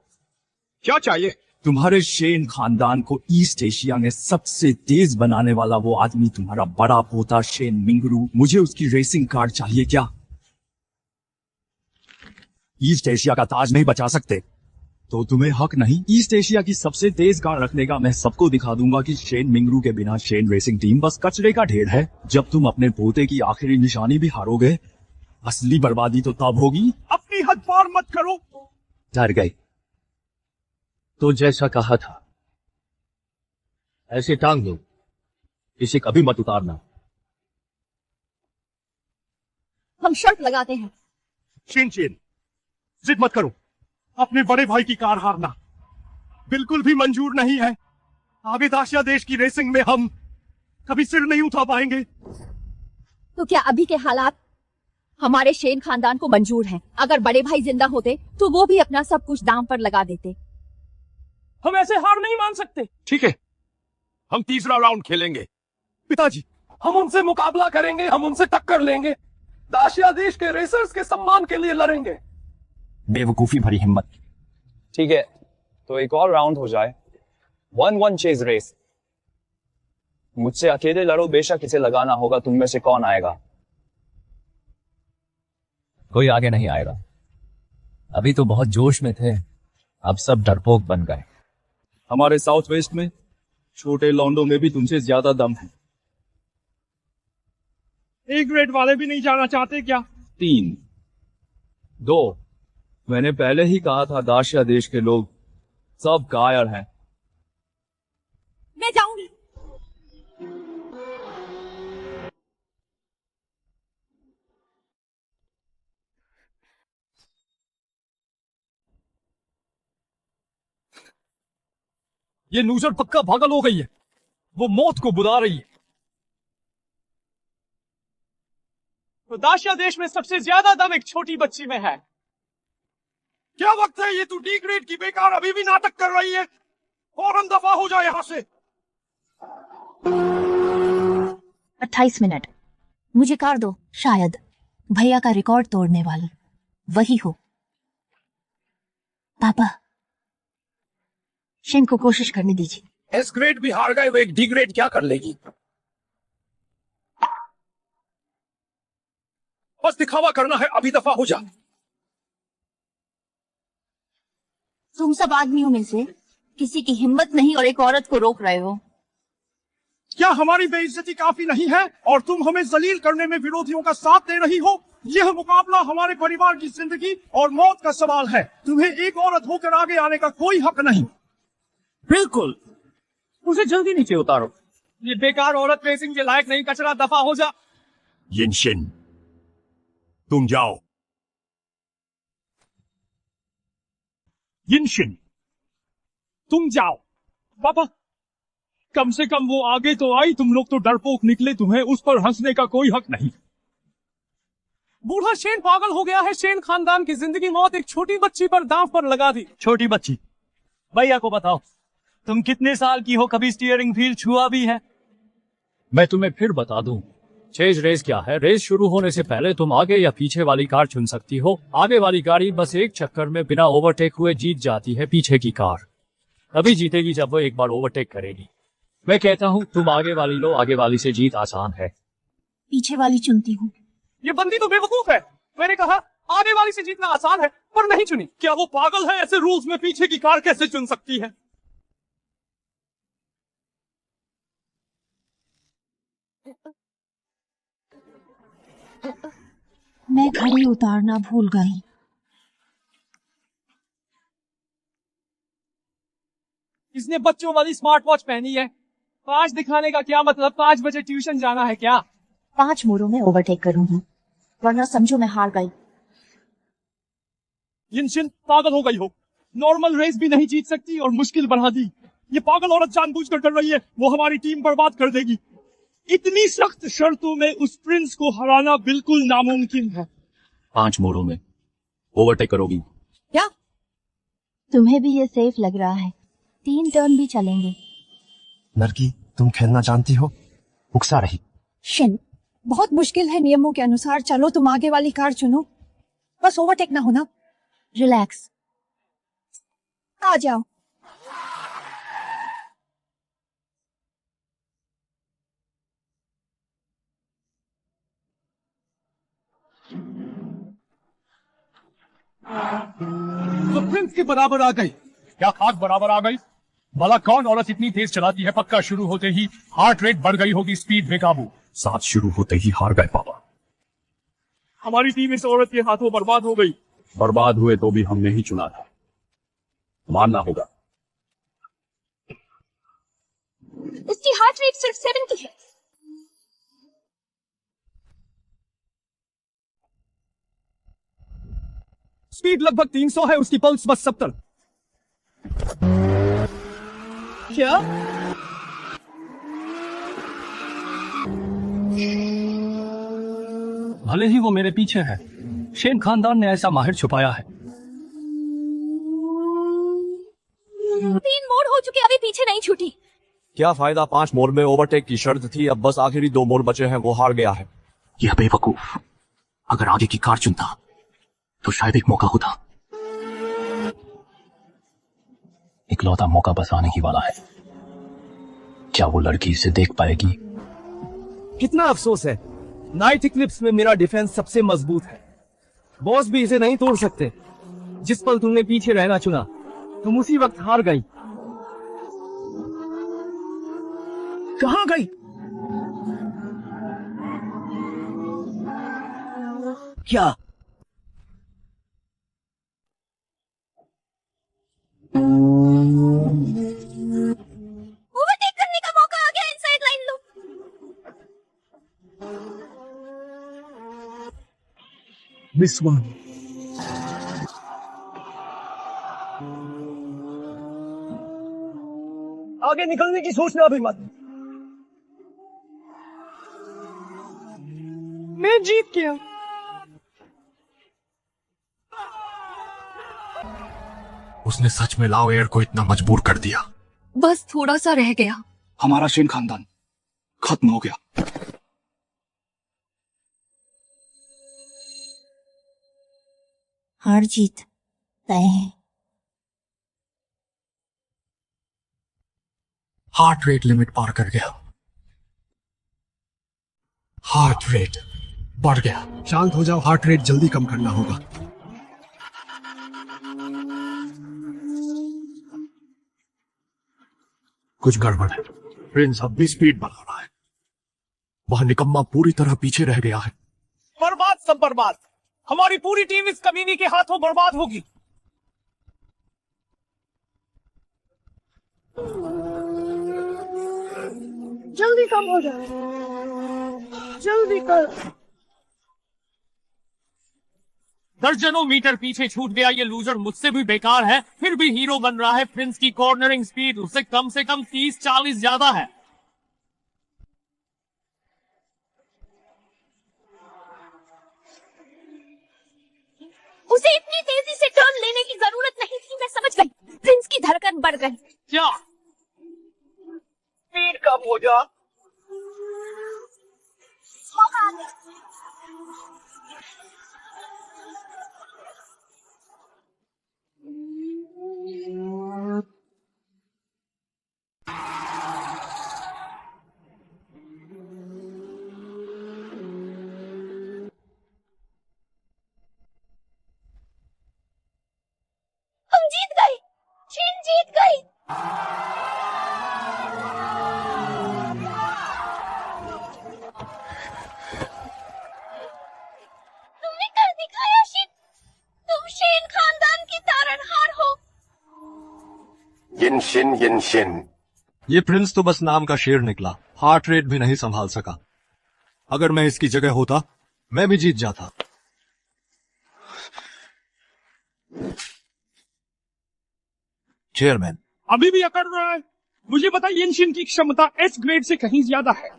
क्या चाहिए? तुम्हारे शेन खानदान को ईस्ट एशिया में सबसे तेज बनाने वाला वो आदमी तुम्हारा बड़ा पोता शेन मिंगरू। मुझे उसकी रेसिंग कार चाहिए। क्या ईस्ट एशिया का ताज नहीं बचा सकते? तो तुम्हें हक नहीं ईस्ट एशिया की सबसे तेज कार रखने का। मैं सबको दिखा दूंगा कि शेन मिंगरू के बिना शेन रेसिंग टीम बस कचरे का ढेर है। जब तुम अपने पोते की आखिरी निशानी भी हारोगे, असली बर्बादी तो तब होगी। अपनी हद पार मत करो। डर गए तो जैसा कहा था ऐसे टांग दो, इसे कभी मत उतारना। हम शर्त लगाते हैं। शेन जिद मत करो। अपने बड़े भाई की कार हारना बिल्कुल भी मंजूर नहीं है। आगे दाशिया देश की रेसिंग में हम कभी सिर नहीं उठा पाएंगे। तो क्या अभी के हालात हमारे शेन खानदान को मंजूर हैं? अगर बड़े भाई जिंदा होते तो वो भी अपना सब कुछ दांव पर लगा देते। हम ऐसे हार नहीं मान सकते। ठीक है, हम तीसरा राउंड खेलेंगे। पिताजी, हम उनसे मुकाबला करेंगे, हम उनसे टक्कर लेंगे। दाशिया देश के रेसर्स के सम्मान के लिए लड़ेंगे। बेवकूफी भरी हिम्मत। ठीक है, तो एक और राउंड हो जाए। 1-1 चेज रेस। मुझसे अकेले लड़ो, बेशक इसे लगाना होगा। तुम में से कौन आएगा? कोई आगे नहीं आएगा। अभी तो बहुत जोश में थे, अब सब डरपोक बन गए। हमारे साउथ वेस्ट में छोटे लौंडों में भी तुमसे ज्यादा दम है। ए ग्रेड वाले भी नहीं जाना चाहते क्या? 3, 2। मैंने पहले ही कहा था दाशिया देश के लोग सब कायर हैं। मैं जाऊंगी। ये लूजर पक्का पागल हो गई है। वो मौत को बुला रही है। तो दाशिया देश में सबसे ज्यादा दम एक छोटी बच्ची में है। क्या वक्त है? ये तू डी ग्रेड की बेकार अभी भी नाटक कर रही है। फौरन दफा हो जाए यहां से। 28 मिनट। मुझे कार दो। शायद भैया का रिकॉर्ड तोड़ने वाली वही हो। पापा, शेन को कोशिश करने दीजिए। एस ग्रेड भी हार गए, वो एक डी ग्रेड क्या कर लेगी? बस दिखावा करना है, अभी दफा हो जा। तुम सब आदमियों में से किसी की हिम्मत नहीं और एक औरत को रोक रहे हो। क्या हमारी बेइज्जती काफी नहीं है और तुम हमें जलील करने में विरोधियों का साथ दे रही हो? यह मुकाबला हमारे परिवार की जिंदगी और मौत का सवाल है। तुम्हें एक औरत होकर आगे आने का कोई हक नहीं। बिल्कुल, उसे जल्दी नीचे उतारो। ये बेकार औरत रेसिंग के लायक नहीं। कचरा, दफा हो जा। यिनशिन, तुम जाओ। यिनशिन, तुम जाओ। पापा, कम से कम वो आगे तो आई। तुम लोग तो डरपोक निकले। तुम्हें उस पर हंसने का कोई हक नहीं। बूढ़ा शेन पागल हो गया है। शेन खानदान की जिंदगी मौत एक छोटी बच्ची पर दांव पर लगा दी। छोटी बच्ची? भैया को बताओ, तुम कितने साल की हो? कभी स्टीयरिंग व्हील छुआ भी है? मैं तुम्हें फिर बता दूं, चेज रेस क्या है। रेस शुरू होने से पहले तुम आगे या पीछे वाली कार चुन सकती हो। आगे वाली गाड़ी बस एक चक्कर में बिना ओवरटेक हुए जीत जाती है। पीछे की कार अभी जीतेगी जब वो एक बार ओवरटेक करेगी। मैं कहता हूँ तुम आगे वाली लो, आगे वाली से जीत आसान है। पीछे वाली चुनती हूँ। ये बंदी तो बेवकूफ है। मैंने कहा आगे वाली से जीतना आसान है, पर नहीं चुनी। क्या वो पागल है? ऐसे रूल्स में पीछे की कार कैसे चुन सकती है? मैं घड़ी उतारना भूल गई। इसने बच्चों वाली स्मार्ट वॉच पहनी है। 5 दिखाने का क्या मतलब? 5 बजे ट्यूशन जाना है क्या? 5 मोड़ों में ओवरटेक करूंगी, वरना समझो मैं हार गई। यिनशिन पागल हो गई हो। नॉर्मल रेस भी नहीं जीत सकती और मुश्किल बढ़ा दी। ये पागल औरत जानबूझकर कर रही है। वो हमारी टीम बर्बाद कर देगी। इतनी सख्त शर्तों में उस प्रिंस को हराना बिल्कुल नामुमकिन है। 5 मोड़ों में ओवरटेक करोगी? क्या तुम्हें भी ये सेफ लग रहा है? 3 टर्न भी चलेंगे। लड़की, तुम खेलना जानती हो? उकसा रही। शिन, बहुत मुश्किल है नियमों के अनुसार। चलो तुम आगे वाली कार चुनो, बस ओवरटेक ना होना। रिलैक्स, आ जाओ। तो प्रिंस के बराबर आ गई। क्या खाक बराबर आ गई? भला कौन औरत इतनी तेज चलाती है? पक्का शुरू होते ही हार्ट रेट बढ़ गई होगी, स्पीड बेकाबू। साथ शुरू होते ही हार गए पापा। हमारी टीम इस औरत के हाथों बर्बाद हो गई। बर्बाद हुए तो भी हमने ही चुना था, मानना होगा। उसकी हार्ट रेट सिर्फ 70 है। स्पीड लगभग 300 है, उसकी पल्स बस 70। क्या? भले ही वो मेरे पीछे है, शेन खानदान ने ऐसा माहिर छुपाया है। 3 मोड़ हो चुके, अभी पीछे नहीं छूटी। क्या फायदा? 5 मोड़ में ओवरटेक की शर्त थी, अब बस आखिरी 2 मोड़ बचे हैं, वो हार गया है। यह बेवकूफ, अगर आगे की कार चुनता तो शायद एक मौका होता। इकलौता मौका बस आने ही वाला है। क्या वो लड़की इसे देख पाएगी? कितना अफसोस है, नाइट इक्लिप्स में मेरा डिफेंस सबसे मजबूत है। बॉस भी इसे नहीं तोड़ सकते। जिस पल तुमने पीछे रहना चुना, तुम उसी वक्त हार गई। कहां गई? क्या? ओवरटेक करने का मौका आ गया, इनसाइड लाइन लो। Miss one. आगे निकलने की सोचना भी मत। मैं जीत गया। उसने सच में लाओ एयर को इतना मजबूर कर दिया। बस थोड़ा सा रह गया। हमारा शेन खानदान खत्म हो गया। हार जीत तय है। हार्ट रेट लिमिट पार कर गया। हार्ट रेट बढ़ गया। शांत हो जाओ, हार्ट रेट जल्दी कम करना होगा। कुछ गड़बड़ है। प्रिंस अब भी स्पीड बढ़ा रहा है। वह निकम्मा पूरी तरह पीछे रह गया है। बर्बाद, सब बर्बाद। हमारी पूरी टीम इस कमीनी के हाथों बर्बाद होगी। जल्दी कम हो जाए, जल्दी कर। दर्जनों मीटर पीछे छूट गया ये लूजर। मुझसे भी बेकार है, फिर भी हीरो बन रहा है। प्रिंस की कॉर्नरिंग स्पीड उससे कम से कम 30-40 ज्यादा है। उसे इतनी तेजी से टर्न लेने की जरूरत नहीं थी। मैं समझ गई, प्रिंस की धड़कन बढ़ गई। क्या? स्पीड कम हो जा। मौका आ गया। हम जीत गए, चीन जीत गई। तुमने यिनशिन। ये प्रिंस तो बस नाम का शेर निकला, हार्ट रेट भी नहीं संभाल सका। अगर मैं इसकी जगह होता मैं भी जीत जाता। चेयरमैन, अभी भी अकड़ रहा है। मुझे पता यिनशिन की क्षमता एस ग्रेड से कहीं ज्यादा है।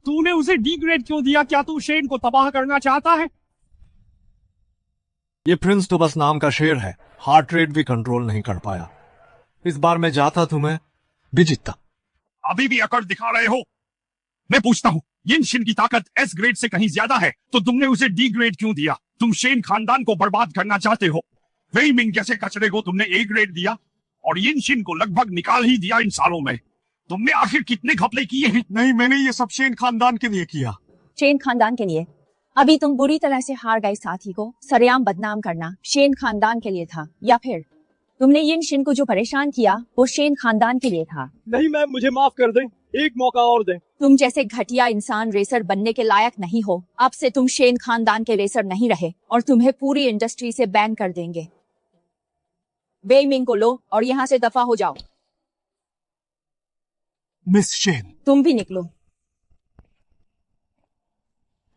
तूने उसे डी ग्रेड क्यों दिया? क्या तू शेन को तबाह करना चाहता है? ये प्रिंस तो बस नाम का शेर है, हार्ट रेट भी कंट्रोल नहीं कर पाया। इस बार मैं जाता तो मैं भी जीतता। अभी भी अकड़ दिखा रहे हो? मैं पूछता हूँ, यिनशिन की ताकत एस ग्रेड से कहीं ज्यादा है तो तुमने उसे डी ग्रेड क्यों दिया? तुम शेन खानदान को बर्बाद करना चाहते हो। वेई मिंग जैसे कचरे को तुमने ए ग्रेड दिया और यिनशिन को लगभग निकाल ही दिया इन सालों में। तुमने आखिर कितने घपले किए हैं? नहीं, मैंने ये सब शेन खानदान के लिए किया। शेन खानदान के लिए? अभी तुम बुरी तरह से हार गए साथी को सरेआम बदनाम करना शेन खानदान के लिए था, या फिर तुमने यिनशिन को जो परेशान किया वो शेन खानदान के लिए था? नहीं मैम, मुझे माफ कर दें, एक मौका और दें। तुम जैसे घटिया इंसान रेसर बनने के लायक नहीं हो। अब से तुम शेन खानदान के रेसर नहीं रहे और तुम्हें पूरी इंडस्ट्री से बैन कर देंगे। वेई मिंग को लो और यहाँ से दफा हो जाओ। मिस शेन, तुम भी निकलो।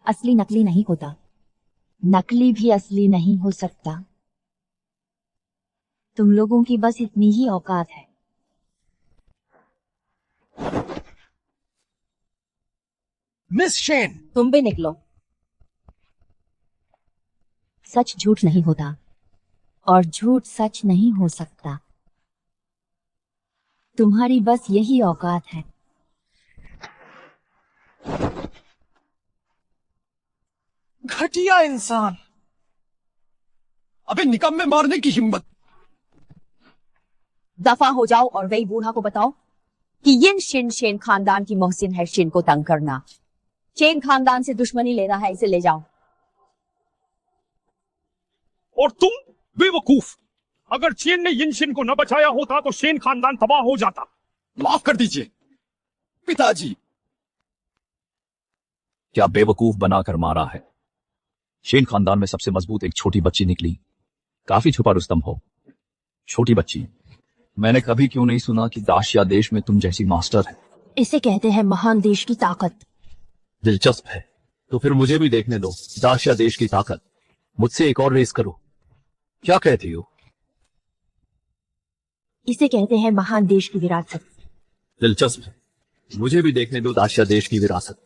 असली नकली नहीं होता, नकली भी असली नहीं हो सकता। तुम लोगों की बस इतनी ही औकात है। मिस शेन, तुम भी निकलो। सच झूठ नहीं होता और झूठ सच नहीं हो सकता। तुम्हारी बस यही औकात है। घटिया इंसान, अबे निकम्मे मारने की हिम्मत। दफा हो जाओ और वही बूढ़ा को बताओ कि यिनशिन शेन खानदान की मोहसिन है। शेन को तंग करना, शेन खानदान से दुश्मनी लेना है, इसे ले जाओ। और तुम बेवकूफ, अगर चेन ने यिनशिन को न बचाया होता तो शेन खानदान तबाह हो जाता। माफ कर दीजिए पिताजी। क्या बेवकूफ बनाकर मारा है? शेन खानदान में सबसे मजबूत एक छोटी बच्ची निकली। काफी छुपा रुस्तम हो। छोटी बच्ची, मैंने कभी क्यों नहीं सुना कि दाशिया देश में तुम जैसी मास्टर है। इसे कहते हैं महान देश की ताकत। दिलचस्प है, तो फिर मुझे भी देखने दो दाशिया देश की ताकत। मुझसे एक और रेस करो। क्या कहती हो? इसे कहते हैं महान देश की विरासत। दिलचस्प है, मुझे भी देखने दो दाशिया देश की विरासत।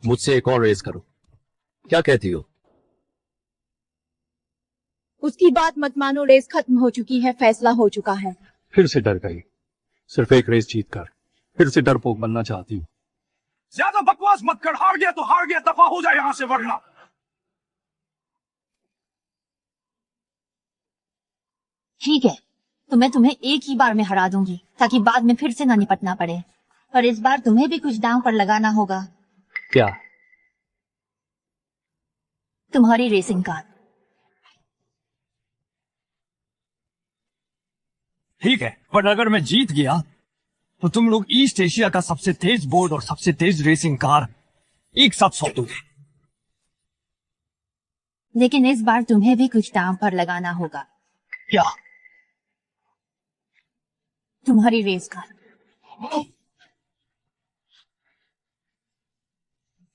मुझसे एक और रेस करो। क्या कहती हो? उसकी बात मत मानो, रेस खत्म हो चुकी है, फैसला हो चुका है। फिर से डर गई। सिर्फ एक रेस जीत कर फिर से डरपोक बनना चाहती हूँ। ज्यादा बकवास मत कर। हार गया तो हार गया, दफा हो जाए यहां से वरना। ठीक है, तो मैं तुम्हें एक ही बार में हरा दूंगी ताकि बाद में फिर से ना निपटना पड़े। और इस बार तुम्हें भी कुछ दांव पर लगाना होगा। क्या? तुम्हारी रेसिंग कार। ठीक है, पर अगर मैं जीत गया तो तुम लोग ईस्ट एशिया का सबसे तेज बोर्ड और सबसे तेज रेसिंग कार एक साथ सौंप दोगे। लेकिन इस बार तुम्हें भी कुछ दांव पर लगाना होगा। क्या? तुम्हारी रेस कार।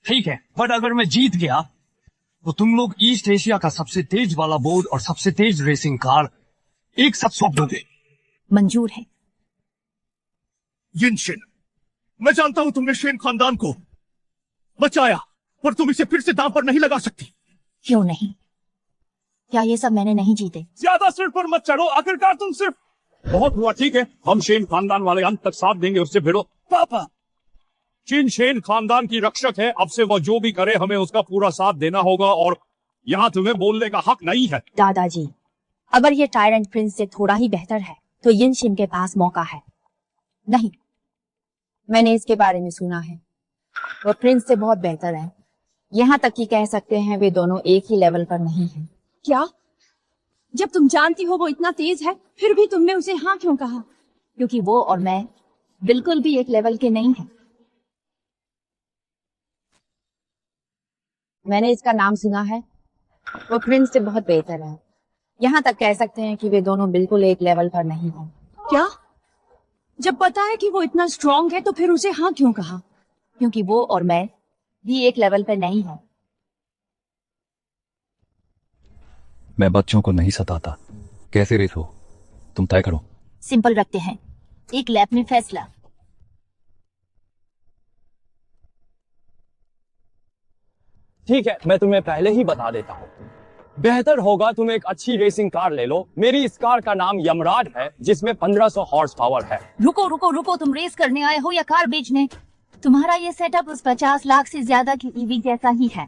ठीक है, बट अगर मैं जीत गया तो तुम लोग ईस्ट एशिया का सबसे तेज वाला बोर्ड और सबसे तेज रेसिंग कार एक साथ सौंप दोगे। मंजूर है। यिनशिन, मैं जानता हूं तुमने शेन खानदान को बचाया, पर तुम इसे फिर से दांव पर नहीं लगा सकती। क्यों नहीं? क्या ये सब मैंने नहीं जीते? ज्यादा सिर पर मत चढ़ो, आखिरकार तुम सिर्फ। बहुत हुआ, ठीक है, हम शेन खानदान वाले अंत तक साथ देंगे, उससे भिड़ो। पापा, चीन शेन खानदान की रक्षक है, अब से वह जो भी करे हमें उसका पूरा साथ देना होगा और यहाँ तुम्हें बोलने का हक नहीं है। दादाजी, अगर ये टायरेंट प्रिंस से थोड़ा ही बेहतर है तो यिनशिन के पास मौका है। नहीं, मैंने इसके बारे में सुना है, वो प्रिंस से बहुत बेहतर है। यहाँ तक कि कह सकते हैं वे दोनों एक ही लेवल पर नहीं हैं। क्या? जब तुम जानती हो वो इतना तेज है, फिर भी तुमने उसे हाँ क्यों कहा? क्योंकि वो और मैं बिल्कुल भी एक लेवल के नहीं हैं। मैंने इसका नाम सुना है, वो प्रिंस से बहुत बेहतर है। यहाँ तक कह सकते हैं कि वे दोनों बिल्कुल एक लेवल पर नहीं हैं। क्या? जब पता है कि वो इतना स्ट्रांग है तो फिर उसे हाँ क्यों कहा? क्योंकि वो और मैं भी एक लेवल पर नहीं है। मैं बच्चों को नहीं सताता। कैसे रेस हो तुम तय करो। सिंपल रखते हैं, एक लैप में फैसला। ठीक है, मैं तुम्हें पहले ही बता देता हूँ, बेहतर होगा तुम एक अच्छी रेसिंग कार ले लो। मेरी इस कार का नाम यमराज है, जिसमें 1500 हॉर्स पावर है। रुको रुको रुको, तुम रेस करने आए हो या कार बेचने? तुम्हारा ये सेटअप उस 50 लाख से ज्यादा की ईवी जैसा ही है।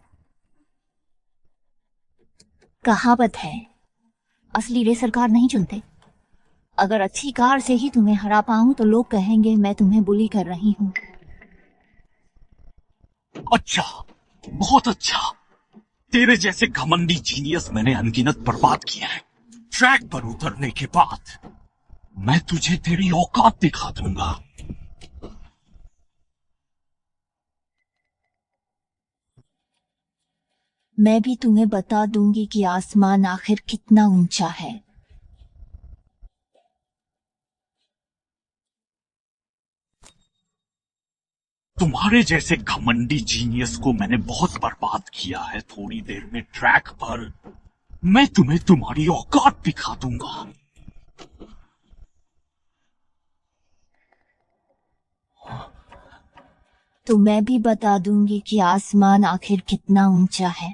कहावत है, असली रेसर कार नहीं चुनते। अगर अच्छी कार से ही तुम्हें हरा पाऊं तो लोग कहेंगे मैं तुम्हें बुली कर रही हूं। अच्छा, बहुत अच्छा। तेरे जैसे घमंडी जीनियस मैंने अनगिनत बर्बाद किया है। ट्रैक पर उतरने के बाद मैं तुझे तेरी औकात दिखा दूंगा। मैं भी तुम्हें बता दूंगी कि आसमान आखिर कितना ऊंचा है। तुम्हारे जैसे घमंडी जीनियस को मैंने बहुत बर्बाद किया है। थोड़ी देर में ट्रैक पर मैं तुम्हें तुम्हारी औकात दिखा दूंगा। तो मैं भी बता दूंगी कि आसमान आखिर कितना ऊंचा है।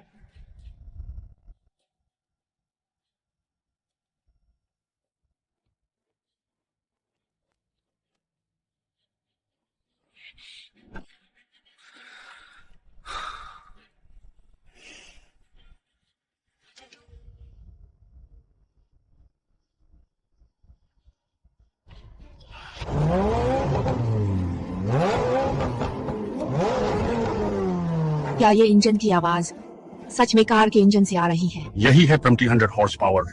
क्या ये इंजन की आवाज सच में कार के इंजन से आ रही है? यही है 2000 हॉर्स पावर।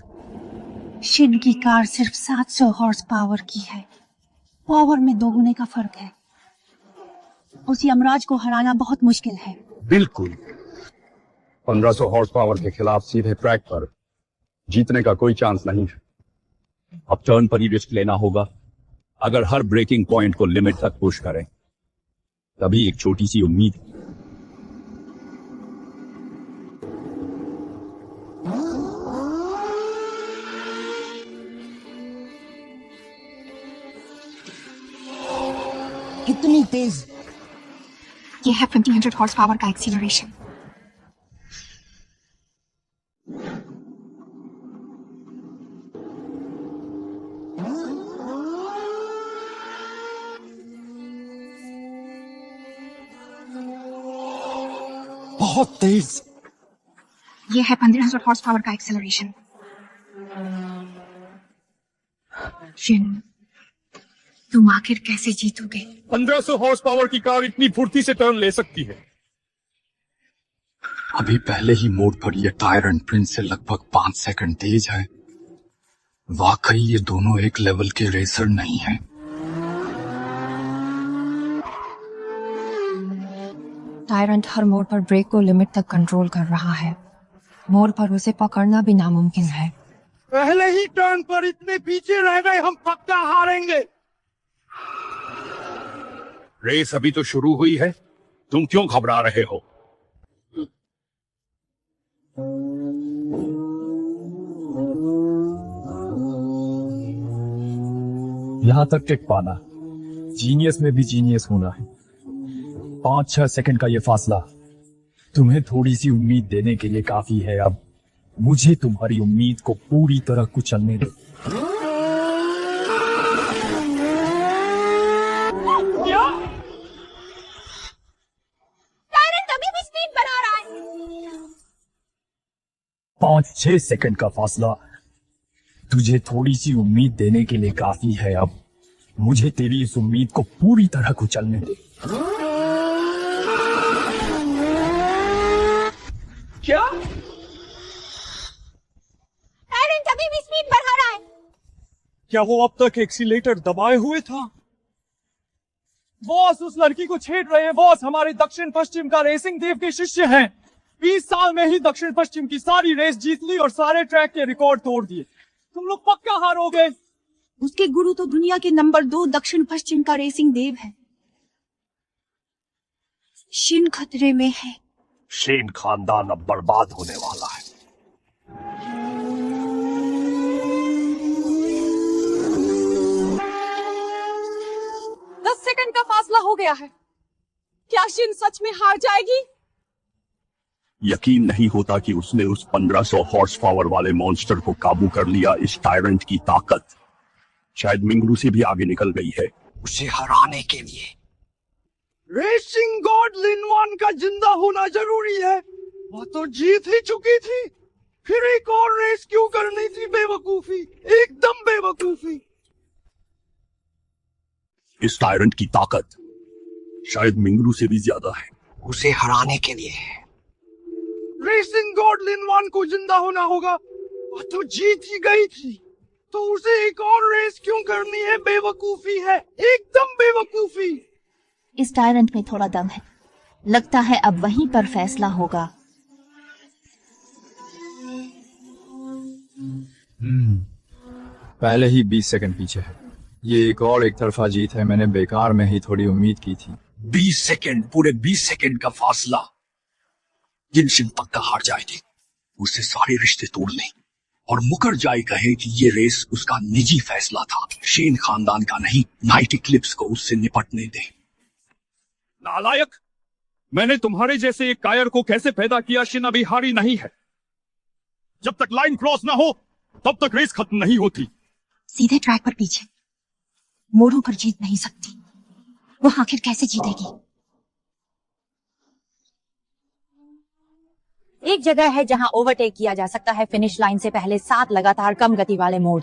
शिन की कार सिर्फ 700 हॉर्स पावर की है। पावर में दोगुने का फर्क है। उस यमराज को हराना बहुत मुश्किल है। बिल्कुल। 1500 हॉर्स पावर के खिलाफ सीधे ट्रैक पर जीतने का कोई चांस नहीं है। अब टर्न पर ही रिस्क लेना होगा। अगर हर ब्रेकिंग पॉइंट को लिमिट तक पुश करें, तभी एक छोटी सी उम्मीद है। कितनी तेज! ये है 2000 हॉर्स पावर का एक्सीलरेशन। बहुत तेज। ये है 1500 हॉर्स पावर का एक्सीलरेशन। शिन, तुम आखिर कैसे जीतोगे? 1500 हॉर्स पावर की कार इतनी फुर्ती से टर्न ले सकती है। अभी पहले ही मोड़ पर यह टायरेंट प्रिंस से लगभग 5 सेकंड तेज है। वाकई ये दोनों एक लेवल के रेसर नहीं हैं। टायरेंट हर मोड़ पर ब्रेक को लिमिट तक कंट्रोल कर रहा है। मोड़ पर उसे पकड़ना भी नामुमकिन है। पहले ही टर्न पर इतने पीछे रह गए, हम पक्का हारेंगे। रेस अभी तो शुरू हुई है, तुम क्यों घबरा रहे हो? यहां तक टिक पाना, जीनियस में भी जीनियस होना है। 5-6 सेकंड का ये फासला तुम्हें थोड़ी सी उम्मीद देने के लिए काफी है। अब मुझे तुम्हारी उम्मीद को पूरी तरह कुचलने दो। टायरेंट अभी भी स्पीड बना रहा है। 5-6 सेकंड का फासला तुझे थोड़ी सी उम्मीद देने के लिए काफी है। अब मुझे तेरी इस उम्मीद को पूरी तरह कुचलने दे। क्या? टायरेंट अभी भी स्पीड बढ़ा रहा है। क्या वो अब तक एक्सीलेटर दबाए हुए था? बॉस, उस लड़की को छेड़ रहे हैं। बॉस, हमारे दक्षिण पश्चिम का रेसिंग देव के शिष्य हैं। 20 साल में ही दक्षिण पश्चिम की सारी रेस जीत ली और सारे ट्रैक के रिकॉर्ड तोड़ दिए। तुम लोग पक्का हारोगे। उसके गुरु तो दुनिया के नंबर 2 दक्षिण पश्चिम का रेसिंग देव है। शिन खतरे में है। शेन खानदान अब बर्बाद होने वाला है। 10 सेकंड का फासला हो गया है। क्या शिन सच में हार जाएगी? यकीन नहीं होता कि उसने उस 1500 हॉर्स पावर वाले मॉन्स्टर को काबू कर लिया। इस टायरेंट की ताकत शायद मिंगरू से भी आगे निकल गई है। उसे हराने के लिए रेसिंग गॉड लिनवान का जिंदा होना जरूरी है। वो तो जीत ही चुकी थी, फिर एक और रेस क्यों करनी थी? बेवकूफी, एकदम बेवकूफी। इस टायरेंट की ताकत शायद मिंगरू से भी ज्यादा है। उसे हराने के लिए रेसिंग गॉड लिनवान को जिंदा होना होगा। वो तो जीत ही गई थी, तो उसे एक और रेस क्यों करनी है? बेवकूफी है, एकदम बेवकूफी। इस टायरेंट में थोड़ा दम है, लगता है अब वहीं पर फैसला होगा। पहले ही 20 सेकंड पीछे है। ये एक तरफा जीत है। मैंने बेकार में ही थोड़ी उम्मीद की थी। 20 सेकंड, पूरे 20 सेकंड का फासला। जिनशिन पक्का हार जाएगी। उससे सारे रिश्ते तोड़ लें और मुकर जाए कहे कि ये रेस उसका निजी फैसला था, शेन खानदान का नहीं। नाइट इक्लिप्स को उससे निपटने दे। नालायक, मैंने तुम्हारे जैसे एक कायर को कैसे पैदा किया? शिन अभी हारी नहीं है। जब तक लाइन क्रॉस ना हो तब तक रेस खत्म नहीं होती। सीधे ट्रैक पर पीछे मोड़ों कर जीत नहीं सकती। वो आखिर कैसे जीतेगी? एक जगह है जहां ओवरटेक किया जा सकता है फिनिश लाइन से पहले 7 लगातार कम गति वाले मोड़।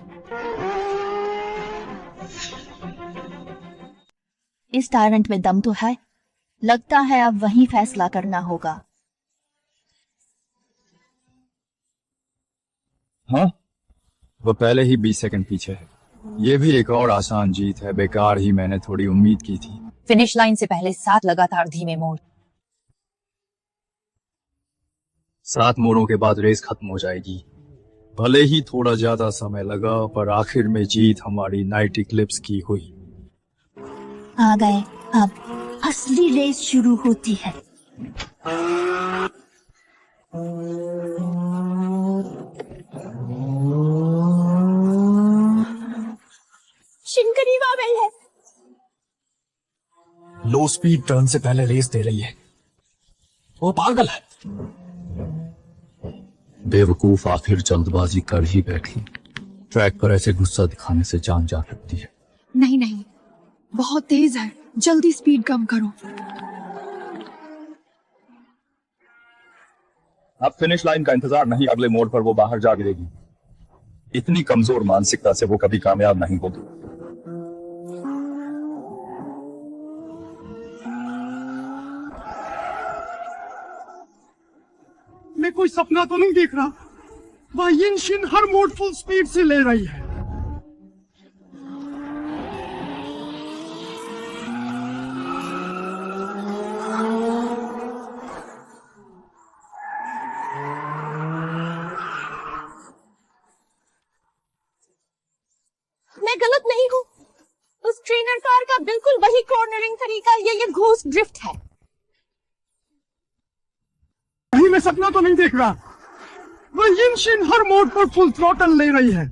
इस टायरेंट में दम तो है, लगता है अब वहीं फैसला करना होगा। हाँ, वो पहले ही 20 सेकंड पीछे है। ये भी एक और आसान जीत है। बेकार ही मैंने थोड़ी उम्मीद की थी। फिनिश लाइन से पहले 7 लगातार धीमे मोड़। 7 मोड़ों के बाद रेस खत्म हो जाएगी। भले ही थोड़ा ज्यादा समय लगा, पर आखिर में जीत हमारी नाइट इक्लिप्स की हुई। आ गए, अब असली रेस शुरू होती है। शिन करीब आ गई है। लो स्पीड टर्न से पहले रेस दे रही है। वो पागल है। बेवकूफ आखिर जल्दबाजी कर ही बैठी। ट्रैक पर ऐसे गुस्सा दिखाने से जान जा सकती है। नहीं नहीं, बहुत तेज है, जल्दी स्पीड कम करो। अब फिनिश लाइन का इंतजार नहीं, अगले मोड़ पर वो बाहर जा गिरेगी। इतनी कमजोर मानसिकता से वो कभी कामयाब नहीं होगी। मैं कोई सपना तो नहीं देख रहा। वह यिनशिन हर मोड़ फुल स्पीड से ले रही है। मैं गलत नहीं हूँ। उस ट्रेनर कार का बिल्कुल वही कॉर्नरिंग तरीका है। ये घोस्ट ड्रिफ्ट है। नहीं, मैं सपना तो नहीं देख रहा। वह यिनशिन हर मोड़ पर फुल थ्रॉटल ले रही है।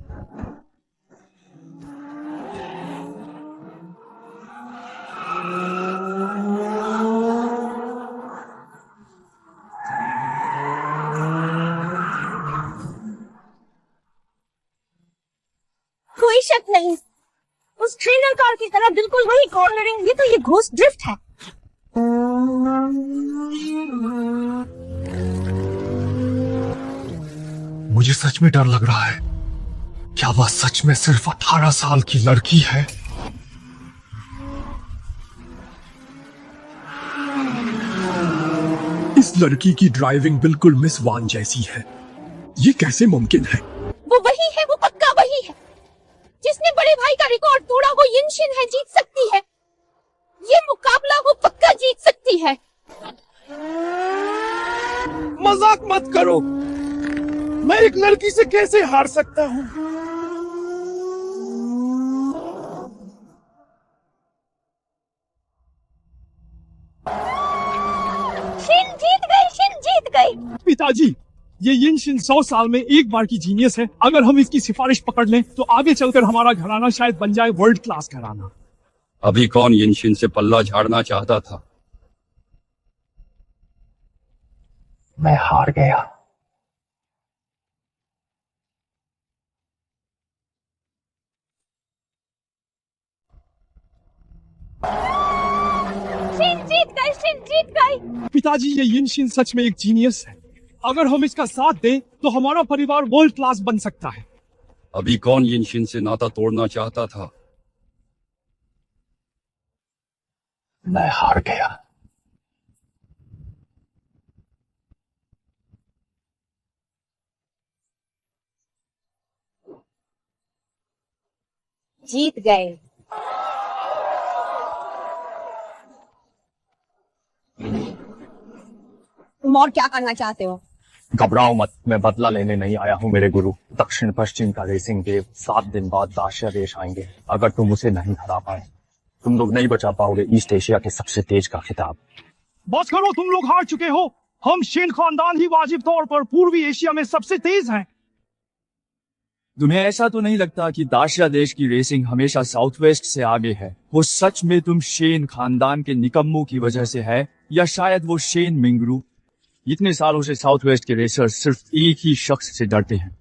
कोई शक नहीं, उस ट्रेनर कार की तरह बिल्कुल वही कॉर्नरिंग। ये तो ये घोस्ट ड्रिफ्ट है। मुझे सच में डर लग रहा है। क्या वह सच में सिर्फ 18 साल की लड़की है? इस लड़की की ड्राइविंग बिल्कुल मिस वान जैसी है। ये कैसे मुमकिन है? वो वही है, वो पक्का वही है। जिसने बड़े भाई का रिकॉर्ड तोड़ा वो यिनशिन है, जीत सकती है। ये मुकाबला वो पक्का जीत सकती है। मजाक मत करो। मैं एक लड़की से कैसे हार सकता हूँ? शिन जीत गई, शिन जीत गई। पिताजी, ये यिनशिन 100 साल में एक बार की जीनियस है। अगर हम इसकी सिफारिश पकड़ लें तो आगे चलकर हमारा घराना शायद बन जाए वर्ल्ड क्लास घराना। अभी कौन यिनशिन से पल्ला झाड़ना चाहता था? मैं हार गया। शिन जीत गई, शिन जीत गई। पिताजी, ये यिनशिन सच में एक जीनियस है। अगर हम इसका साथ दें तो हमारा परिवार वर्ल्ड क्लास बन सकता है। अभी कौन यिनशिन से नाता तोड़ना चाहता था? मैं हार गया। जीत गए। तुम और क्या करना चाहते हो? घबराओ मत, मैं बदला लेने नहीं आया हूँ मेरे गुरु। दक्षिण पश्चिम का रेसिंग देव 7 दिन बाद दाशिया देश आएंगे। अगर तुम उसे नहीं हरा पाए, तुम लोग नहीं बचा पाओगे ईस्ट एशिया के सबसे तेज का खिताब। बस करो, तुम लोग हार चुके हो। हम शेन खानदान ही वाजिब तौर पर पूर्वी एशिया में सबसे तेज हैं। तुम्हें ऐसा तो नहीं लगता कि दाशिया देश की रेसिंग हमेशा साउथ वेस्ट से आगे है? वो सच में तुम शेन खानदान के निकम्मों की वजह से है, या शायद वो शेन मिंगरू? इतने सालों से साउथ वेस्ट के रेसर्स सिर्फ एक ही शख्स से डरते हैं।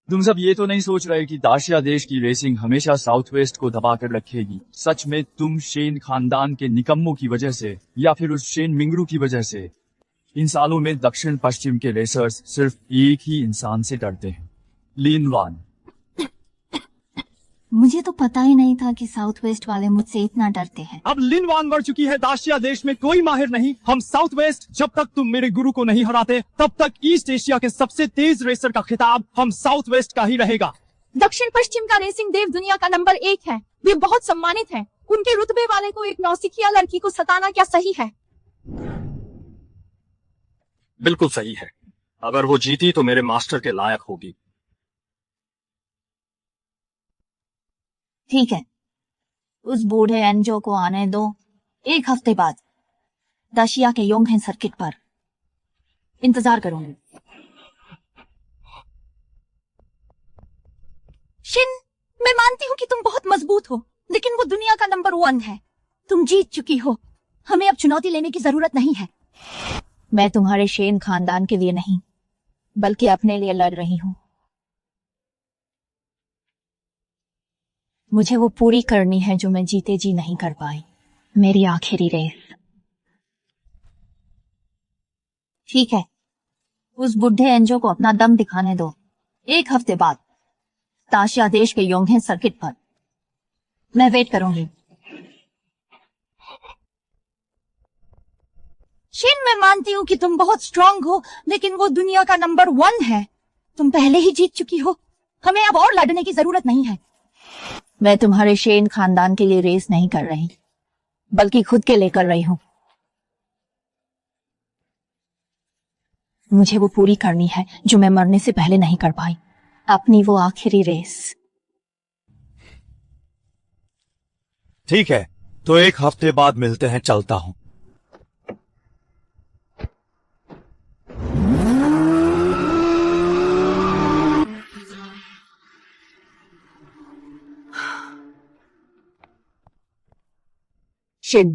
तुम सब ये तो नहीं सोच रहे कि दाशिया देश की रेसिंग हमेशा साउथ वेस्ट को दबा कर रखेगी? सच में तुम शेन खानदान के निकम्मों की वजह से, या फिर उस शेन मिंगरू की वजह से? इन सालों में दक्षिण पश्चिम के रेसर्स सिर्फ एक ही इंसान से डरते हैं, लिन वान। मुझे तो पता ही नहीं था कि साउथ वेस्ट वाले मुझसे इतना डरते हैं। अब लिन वान मर चुकी है। दाशिया देश में कोई माहिर नहीं। हम साउथ वेस्ट, जब तक तुम मेरे गुरु को नहीं हराते तब तक ईस्ट एशिया के सबसे तेज रेसर का खिताब हम साउथ वेस्ट का ही रहेगा। दक्षिण पश्चिम का रेसिंग देव दुनिया का नंबर 1 है। वे बहुत सम्मानित हैं। उनके रुतबे वाले को एक नौसिखिया लड़की को सताना क्या सही है? बिल्कुल सही है। अगर वो जीती तो मेरे मास्टर के लायक होगी। ठीक है, उस बूढ़े एनजो को आने दो। 1 हफ्ते बाद दाशिया के योंगहेन सर्किट पर इंतजार करूंगी। शिन, मैं मानती हूँ कि तुम बहुत मजबूत हो, लेकिन वो दुनिया का नंबर 1 है। तुम जीत चुकी हो। हमें अब चुनौती लेने की जरूरत नहीं है। मैं तुम्हारे शेन खानदान के लिए नहीं, बल्कि अपने लिए लड़ रही हूँ। मुझे वो पूरी करनी है जो मैं जीते जी नहीं कर पाई, मेरी आखिरी रेस। ठीक है, उस बुढ़े एंजो को अपना दम दिखाने दो। 1 हफ्ते बाद दाशिया देश के योंगहेन सर्किट पर मैं वेट करूंगी। शिन, मैं मानती हूँ कि तुम बहुत स्ट्रांग हो, लेकिन वो दुनिया का नंबर 1 है। तुम पहले ही जीत चुकी हो। हमें अब और लड़ने की जरूरत नहीं है। मैं तुम्हारे शेन खानदान के लिए रेस नहीं कर रही, बल्कि खुद के लिए कर रही हूं। मुझे वो पूरी करनी है जो मैं मरने से पहले नहीं कर पाई, अपनी वो आखिरी रेस। ठीक है, तो 1 हफ्ते बाद मिलते हैं। चलता हूं। शिन,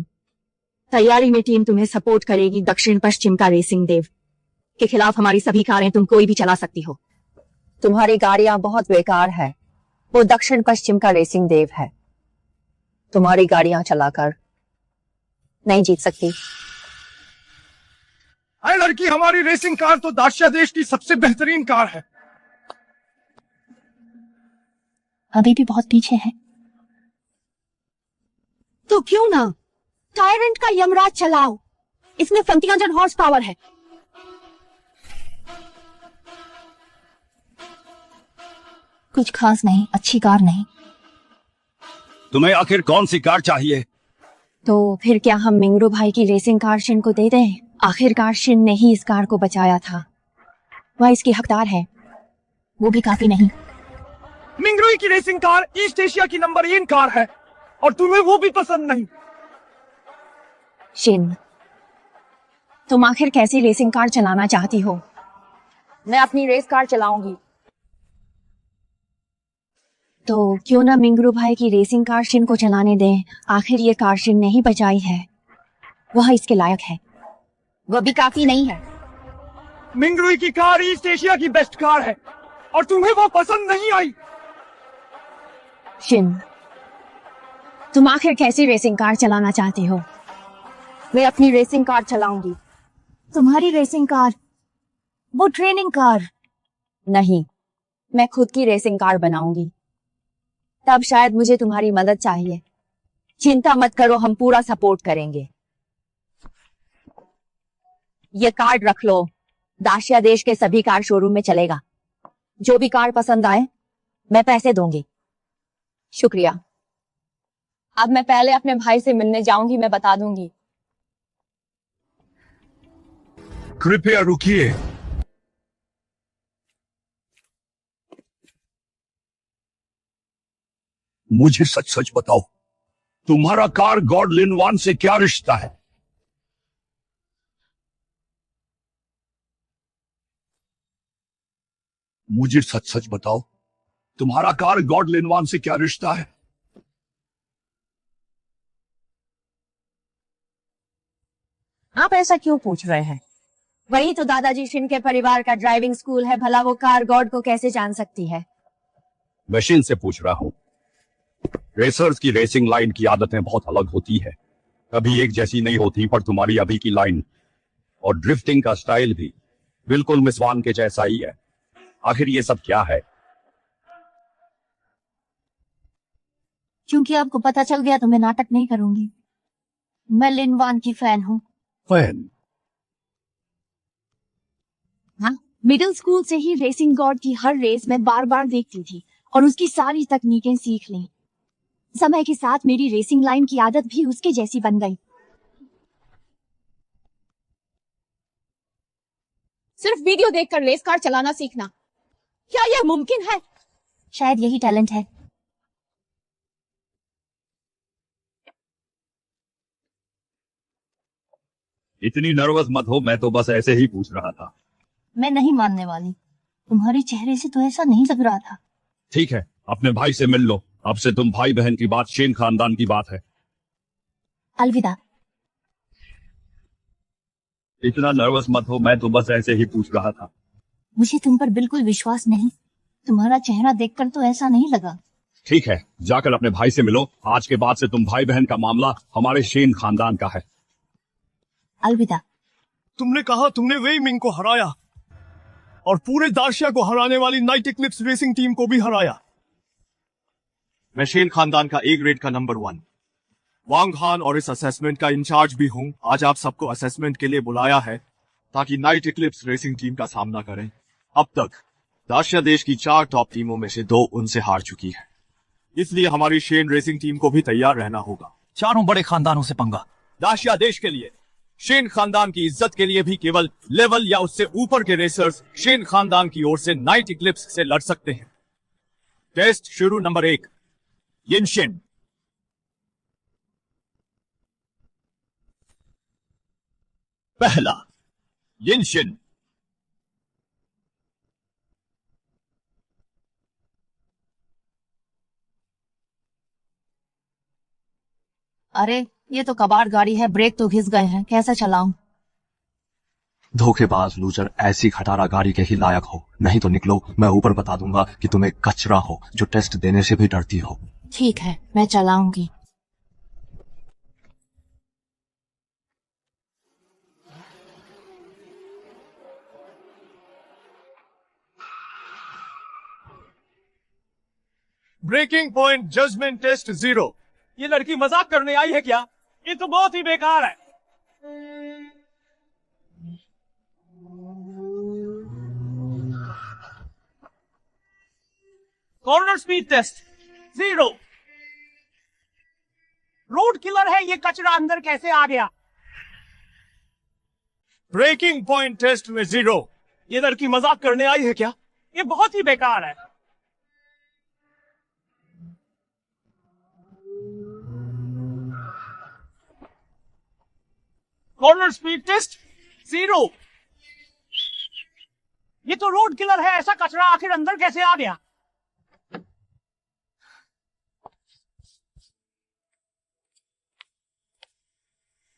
तैयारी में टीम तुम्हें सपोर्ट करेगी। दक्षिण पश्चिम का रेसिंग देव के खिलाफ हमारी सभी कारें तुम कोई भी चला सकती हो। तुम्हारी गाड़ियां बहुत बेकार है। वो दक्षिण पश्चिम का रेसिंग देव है। तुम्हारी गाड़ियां चलाकर नहीं जीत सकती। अरे लड़की, हमारी रेसिंग कार तो दाशिया देश की सबसे बेहतरीन कार है। अभी भी बहुत पीछे है। तो क्यों ना टायरेंट का यमराज चलाओ। इसमें 1500 हॉर्स पावर है। कुछ खास नहीं, अच्छी कार नहीं। तुम्हें आखिर कौन सी कार चाहिए? तो फिर क्या हम मिंगरू भाई की रेसिंग कार शिन को दे दें? आखिरकार शिन ने ही इस कार को बचाया था। वह इसकी हकदार है। वो भी काफी नहीं। मिंगरुई की रेसिंग कार ईस्ट एशिया की नंबर 1 कार है और तुम्हें वो भी पसंद नहीं। शिन, तुम आखिर कैसी रेसिंग कार चलाना चाहती हो? मैं अपनी रेस कार चलाऊंगी। तो क्यों ना मिंगरू भाई की रेसिंग कार शिन को चलाने दें। आखिर ये कार शिन ने ही बचाई है। वह इसके लायक है। वह भी काफी नहीं है। मिंगरुई की कार ईस्ट एशिया की बेस्ट कार है और तुम्हें वो पसंद नहीं आई। शिन, तुम आखिर कैसी रेसिंग कार चलाना चाहती हो? मैं अपनी रेसिंग कार चलाऊंगी। तुम्हारी रेसिंग कार? वो ट्रेनिंग कार? नहीं, मैं खुद की रेसिंग कार बनाऊंगी। तब शायद मुझे तुम्हारी मदद चाहिए। चिंता मत करो, हम पूरा सपोर्ट करेंगे। ये कार्ड रख लो। दाशिया देश के सभी कार शोरूम में चलेगा। जो भी कार पसंद आए मैं पैसे दूंगी। शुक्रिया। अब मैं पहले अपने भाई से मिलने जाऊंगी, मैं बता दूंगी। कृपया रुकिए। मुझे सच सच बताओ, तुम्हारा कार गॉड लिनवान से क्या रिश्ता है? मुझे सच सच बताओ, तुम्हारा कार गॉड लिनवान से क्या रिश्ता है? आप ऐसा क्यों पूछ रहे हैं? वही तो दादाजी शिन के परिवार का ड्राइविंग स्कूल है। भला वो कार गॉड को कैसे जान सकती है? मशीन से पूछ रहा हूं। रेसर्स की रेसिंग लाइन की आदतें बहुत अलग होती है, कभी एक जैसी नहीं होती। पर तुम्हारी अभी की लाइन और ड्रिफ्टिंग का स्टाइल भी बिल्कुल मिस वान के जैसा ही है। आखिर ये सब क्या है? क्योंकि आपको पता चल गया तो मैं नाटक नहीं करूंगी। मैं लिनवान की फैन हूँ। फैन? हाँ, मिडिल स्कूल से ही रेसिंग गॉड की हर रेस में बार बार देखती थी और उसकी सारी तकनीकें सीख ली। समय के साथ मेरी रेसिंग लाइन की आदत भी उसके जैसी बन गई। सिर्फ वीडियो देखकर रेस कार चलाना सीखना, क्या यह मुमकिन है? शायद यही टैलेंट है। इतनी नर्वस मत हो, मैं तो बस ऐसे ही पूछ रहा था। मैं नहीं मानने वाली। तुम्हारे चेहरे से तो ऐसा नहीं लग रहा था। ठीक है, अपने भाई से मिल लो। अब से तुम भाई बहन की बात शेन खानदान की बात है। अलविदा। इतना नर्वस मत हो, मैं तो बस ऐसे ही पूछ रहा था। मुझे तुम पर बिल्कुल विश्वास नहीं। तुम्हारा चेहरा देखकर तो ऐसा नहीं लगा। ठीक है, जाकर अपने भाई से मिलो। आज के बाद से तुम भाई बहन का मामला हमारे शेन खानदान का है। अलविदा। तुमने कहा तुमने वेई मिंग को हराया और पूरे दाशिया को हराने वाली नाइट इक्लिप्स रेसिंग टीम को भी हराया। मैं शेन खानदान का ए ग्रेड का नंबर 1 वांग हान और इस असेसमेंट का इंचार्ज भी हूं। आज आप सबको असेसमेंट के लिए बुलाया है ताकि नाइट इक्लिप्स रेसिंग टीम का सामना करें। अब तक दाशिया देश की 4 टॉप टीमों में से 2 उनसे हार चुकी है, इसलिए हमारी शेन रेसिंग टीम को भी तैयार रहना होगा। चारों बड़े खानदानों से पंगा। दाशिया देश के लिए, शेन खानदान की इज्जत के लिए भी केवल लेवल या उससे ऊपर के रेसर्स शेन खानदान की ओर से नाइट इक्लिप्स से लड़ सकते हैं। टेस्ट शुरू। नंबर 1 यिनशिन। पहला यिनशिन। अरे ये तो कबाड़ गाड़ी है, ब्रेक तो घिस गए हैं, कैसे चलाऊं? धोखेबाज लूजर, ऐसी खटारा गाड़ी के ही लायक हो, नहीं तो निकलो। मैं ऊपर बता दूंगा कि तुम एक कचरा हो जो टेस्ट देने से भी डरती हो। ठीक है, मैं चलाऊंगी। Braking point judgement test 0। ये लड़की मजाक करने आई है क्या? ये तो बहुत ही बेकार है। Corner speed test 0। Road killer है ये कचरा, अंदर कैसे आ गया? ब्रेकिंग पॉइंट टेस्ट में 0। ये लड़की मजाक करने आई है क्या? ये बहुत ही बेकार है। Corner speed test 0। ये तो रोड किलर है, ऐसा कचरा आखिर अंदर कैसे आ गया?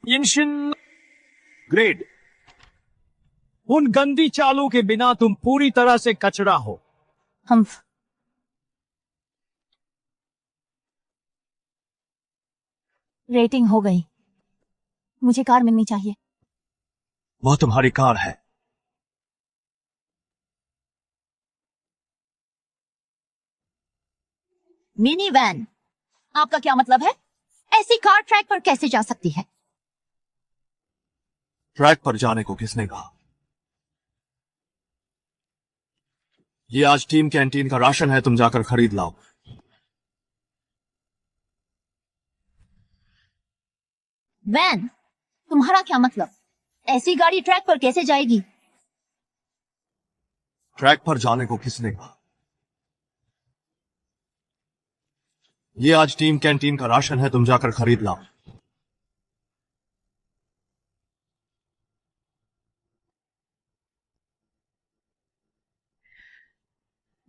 यिनशिन ग्रेड। उन गंदी चालों के बिना तुम पूरी तरह से कचरा हो। हम रेटिंग हो गई, मुझे कार मिलनी चाहिए। वो तुम्हारी कार है। मिनी वैन, आपका क्या मतलब है? ऐसी कार ट्रैक पर कैसे जा सकती है? ट्रैक पर जाने को किसने कहा? ये आज टीम कैंटीन का राशन है, तुम जाकर खरीद लाओ। वैन, तुम्हारा क्या मतलब? ऐसी गाड़ी ट्रैक पर कैसे जाएगी? ट्रैक पर जाने को किसने कहा? ये आज टीम कैंटीन का राशन है, तुम जाकर खरीद लाओ।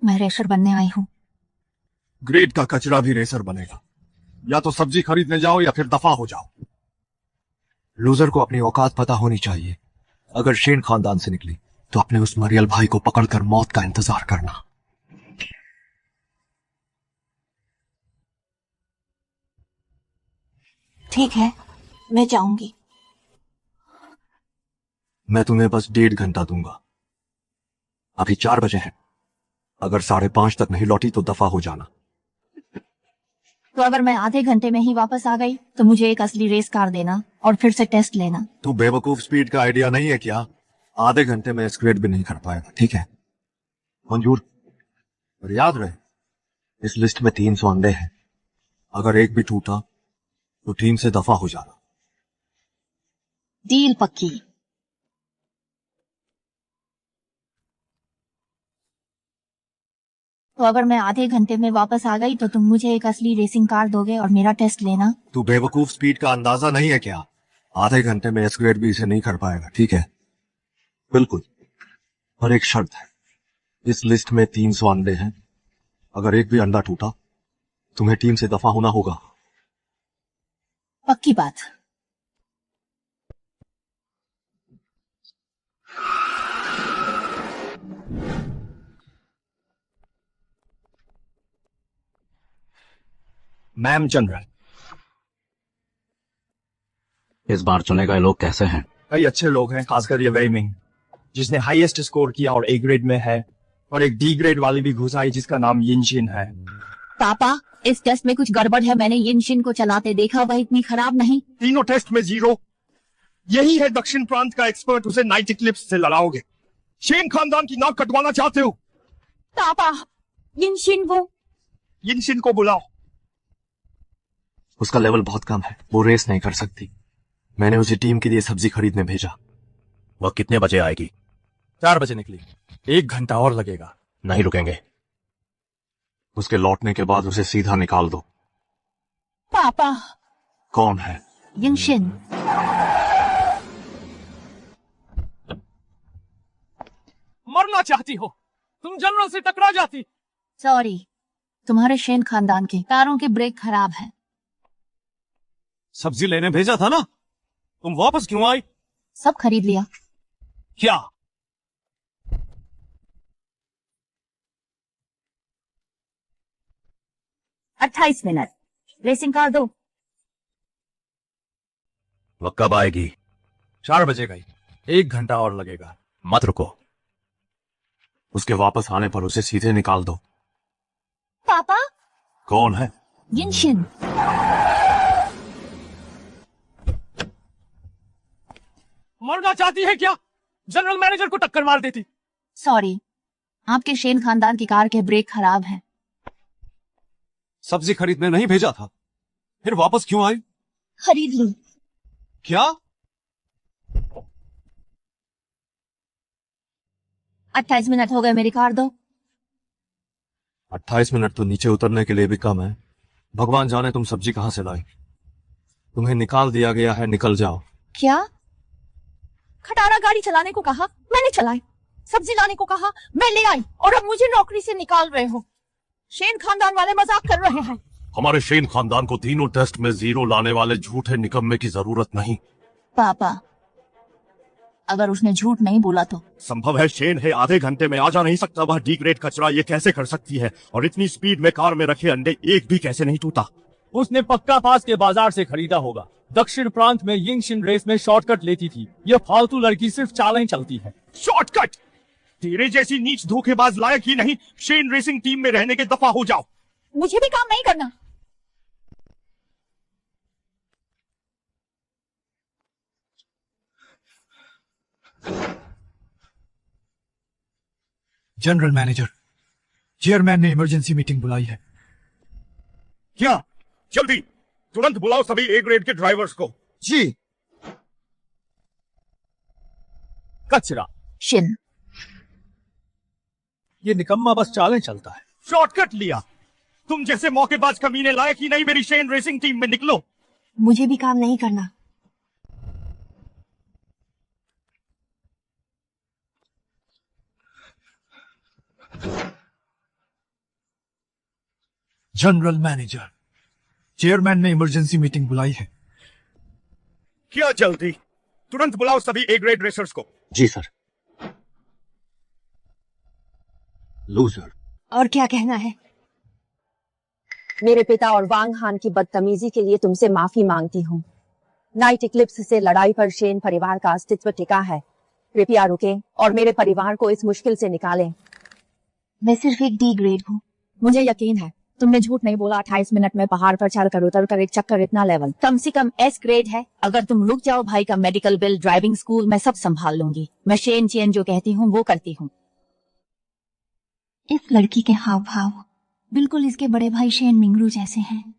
मैं रेसर बनने आई हूं। ग्रेड का कचरा भी रेसर बनेगा। या तो सब्जी खरीदने जाओ या फिर दफा हो जाओ। लूजर को अपनी औकात पता होनी चाहिए। अगर शेन खानदान से निकली तो अपने उस मरियल भाई को पकड़कर मौत का इंतजार करना। ठीक है, मैं जाऊंगी। मैं तुम्हें बस 1.5 घंटा दूंगा। अभी 4 बजे हैं। अगर 5:30 तक नहीं लौटी तो दफा हो जाना। तो अगर मैं आधे घंटे में ही वापस आ गई तो मुझे एक असली रेस कार देना और फिर से टेस्ट लेना। तू बेवकूफ स्पीड का आइडिया नहीं है क्या? आधे घंटे में स्क्रेड भी नहीं कर पाएगा, ठीक है? मंजूर? और याद रहे, इस लिस्ट में 300 अंडे हैं। अगर एक भी टूटा तो टीम से दफा हो जाना। डील पक्की। तो अगर मैं आधे घंटे में वापस आ गई तो तुम मुझे एक असली रेसिंग कार दोगे और मेरा टेस्ट लेना। तू बेवकूफ स्पीड का अंदाजा नहीं है क्या? आधे घंटे में स्क्रेड भी इसे नहीं कर पाएगा, ठीक है? बिल्कुल। और एक शर्त है, इस लिस्ट में 300 अंडे हैं। अगर एक भी अंडा टूटा तुम्हें टीम से दफा होना होगा। पक्की बात। मैम जनरल, इस बार चुने गए लोग कैसे हैं? कई अच्छे लोग हैं, खासकर ये वेई मिंग जिसने हाईएस्ट स्कोर किया और ए ग्रेड में है, और एक डी ग्रेड वाली भी घुस आई जिसका नाम यिनशिन है। पापा, इस टेस्ट में कुछ गड़बड़ है। मैंने यिनशिन को चलाते देखा, वह इतनी खराब नहीं। तीनों टेस्ट में 0। यही है दक्षिण प्रांत का एक्सपर्ट, उसे नाइट इक्लिप्स से लड़ाओगे। शेन खानदान की नाक कटवाना चाहते हो? पापा, यिनशिन को बुलाओ। उसका लेवल बहुत कम है, वो रेस नहीं कर सकती। मैंने उसे टीम के लिए सब्जी खरीदने भेजा। वह कितने बजे आएगी? 4 बजे निकली। 1 घंटा और लगेगा। नहीं रुकेंगे। उसके लौटने के बाद उसे सीधा निकाल दो। पापा। कौन है? यिनशिन। मरना चाहती हो? तुम जनरल से टकरा जाती। सॉरी, तुम्हारे शेन खानदान के कारों के ब्रेक खराब है। सब्जी लेने भेजा था ना, तुम वापस क्यों आई? सब खरीद लिया। क्या? अट्ठाईस मिनट। रेसिंग कार दो। वह कब आएगी? 4 बजे गई। 1 घंटा और लगेगा। मत रुको। उसके वापस आने पर उसे सीधे निकाल दो। पापा। कौन है? यिनशिन। मरना चाहती है क्या? जनरल मैनेजर को टक्कर मार देती। सॉरी, आपके शेन खानदान की कार के ब्रेक खराब हैं। सब्जी खरीदने नहीं भेजा था, फिर वापस क्यों आई? खरीद ली। क्या? 28 मिनट हो गए, मेरी कार दो। 28 मिनट तो नीचे उतरने के लिए भी कम है। भगवान जाने तुम सब्जी कहां से लाई। तुम्हें निकाल दिया गया है, निकल जाओ। क्या? खटारा गाड़ी चलाने को कहा, मैंने चलाई। सब्जी लाने को कहा, मैं ले आई, और अब मुझे नौकरी से निकाल रहे हो। शेन खानदान वाले मजाक कर रहे हैं। हमारे शेन खानदान को तीनों टेस्ट में 0 लाने वाले झूठे निकम्मे की जरूरत नहीं। पापा, अगर उसने झूठ नहीं बोला तो? संभव है शेन है आधे घंटे में आ जा नहीं सकता। वह डी ग्रेड कचरा ये कैसे कर सकती है? और इतनी स्पीड में कार में रखे अंडे एक भी कैसे नहीं टूटा? उसने पक्का पास के बाजार से खरीदा होगा। दक्षिण प्रांत में यिंगशिन रेस में शॉर्टकट लेती थी। यह फालतू लड़की सिर्फ चालें चलती है। शॉर्टकट? तेरे जैसी नीच धोखेबाज लायक ही नहीं शेन रेसिंग टीम में रहने के। दफा हो जाओ। मुझे भी काम नहीं करना। जनरल मैनेजर, चेयरमैन ने इमरजेंसी मीटिंग बुलाई है। क्या? जल्दी तुरंत बुलाओ सभी ए ग्रेड के ड्राइवर्स को। जी। कचरा शिन, ये निकम्मा बस चालें चलता है। शॉर्टकट लिया। तुम जैसे मौकेबाज कमीने लायक ही नहीं मेरी शेन रेसिंग टीम में। निकलो। मुझे भी काम नहीं करना। जनरल मैनेजर, चेयरमैन ने इमरजेंसी मीटिंग बुलाई है। क्या जल्दी? तुरंत बुलाओ सभी ए ग्रेड रेसर्स को। जी सर। लूजर। और क्या कहना है? मेरे पिता और वांग हान की बदतमीजी के लिए तुमसे माफी मांगती हूँ। नाइट इक्लिप्स से लड़ाई पर शेन परिवार का अस्तित्व टिका है। कृपया रुकें और मेरे परिवार को इस मुश्किल से निकालें। मैं सिर्फ एक डी ग्रेड हूँ। मुझे यकीन है तुमने झूठ नहीं बोला। 28 मिनट में पहाड़ पर चढ़कर उतर कर एक चक्कर इतना लेवल। कम से कम एस ग्रेड है। अगर तुम रुक जाओ, भाई का मेडिकल बिल, ड्राइविंग स्कूल, मैं सब संभाल लूंगी। मैं शेन चेन जो कहती हूँ वो करती हूँ। इस लड़की के हाव भाव बिल्कुल इसके बड़े भाई शेन मिंगरू जैसे हैं।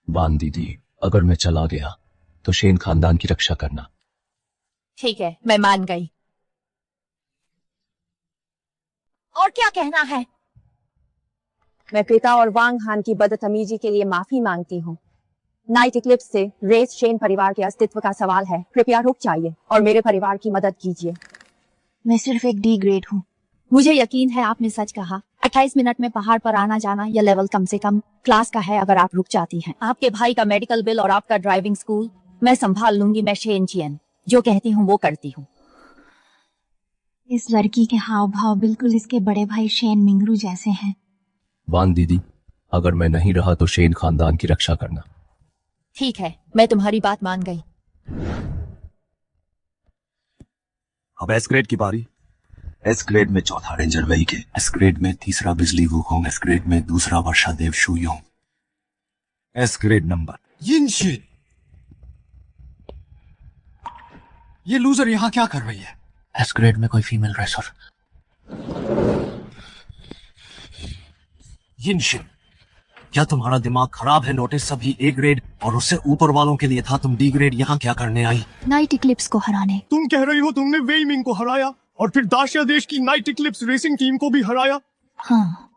बान दीदी, अगर मैं चला गया तो शेन खानदान की रक्षा करना। ठीक है, मैं मान गई। और क्या कहना है? मैं पिता और वांग हान की बदतमीजी के लिए माफी मांगती हूँ। नाइट इक्लिप्स से रेस शेन परिवार के अस्तित्व का सवाल है। कृपया रुक जाइए और मेरे परिवार की मदद कीजिए। मैं सिर्फ एक डी ग्रेड हूँ। मुझे यकीन है आपने सच कहा। 28 मिनट में पहाड़ पर आना जाना यह लेवल कम से कम क्लास का है। अगर आप रुक जाती हैं, आपके भाई का मेडिकल बिल और आपका ड्राइविंग स्कूल मैं संभाल लूंगी। मैं शेन चियन जो कहती हूँ वो करती हूँ। इस लड़की के हाव भाव बिल्कुल इसके बड़े भाई शेन मिंगरू जैसे हैं। बान दीदी, अगर मैं नहीं रहा तो शेन खानदान की रक्षा करना। ठीक है, मैं तुम्हारी बात मान गई। अब एस ग्रेड की बारी। एस ग्रेड में चौथा रेंजर वही के, एस ग्रेड में तीसरा बिजली वुकोंग, एस ग्रेड में दूसरा वर्षा देव शूयोंग, एस ग्रेड नंबर यिनशिन। ये लूजर यहाँ क्या कर रही है? एस ग्रेड में कोई फीमेल रेसर। यिनशिन, क्या तुम्हारा दिमाग खराब है? नोटिस सभी ए ग्रेड और उससे ऊपर वालों के लिए था। तुम डी ग्रेड यहाँ क्या करने आई? नाइट इक्लिप्स को हराने। तुम कह रही हो तुमने वेई मिंग को हराया और फिर दाशिया देश की नाइट इक्लिप्स रेसिंग टीम को भी हराया? हाँ।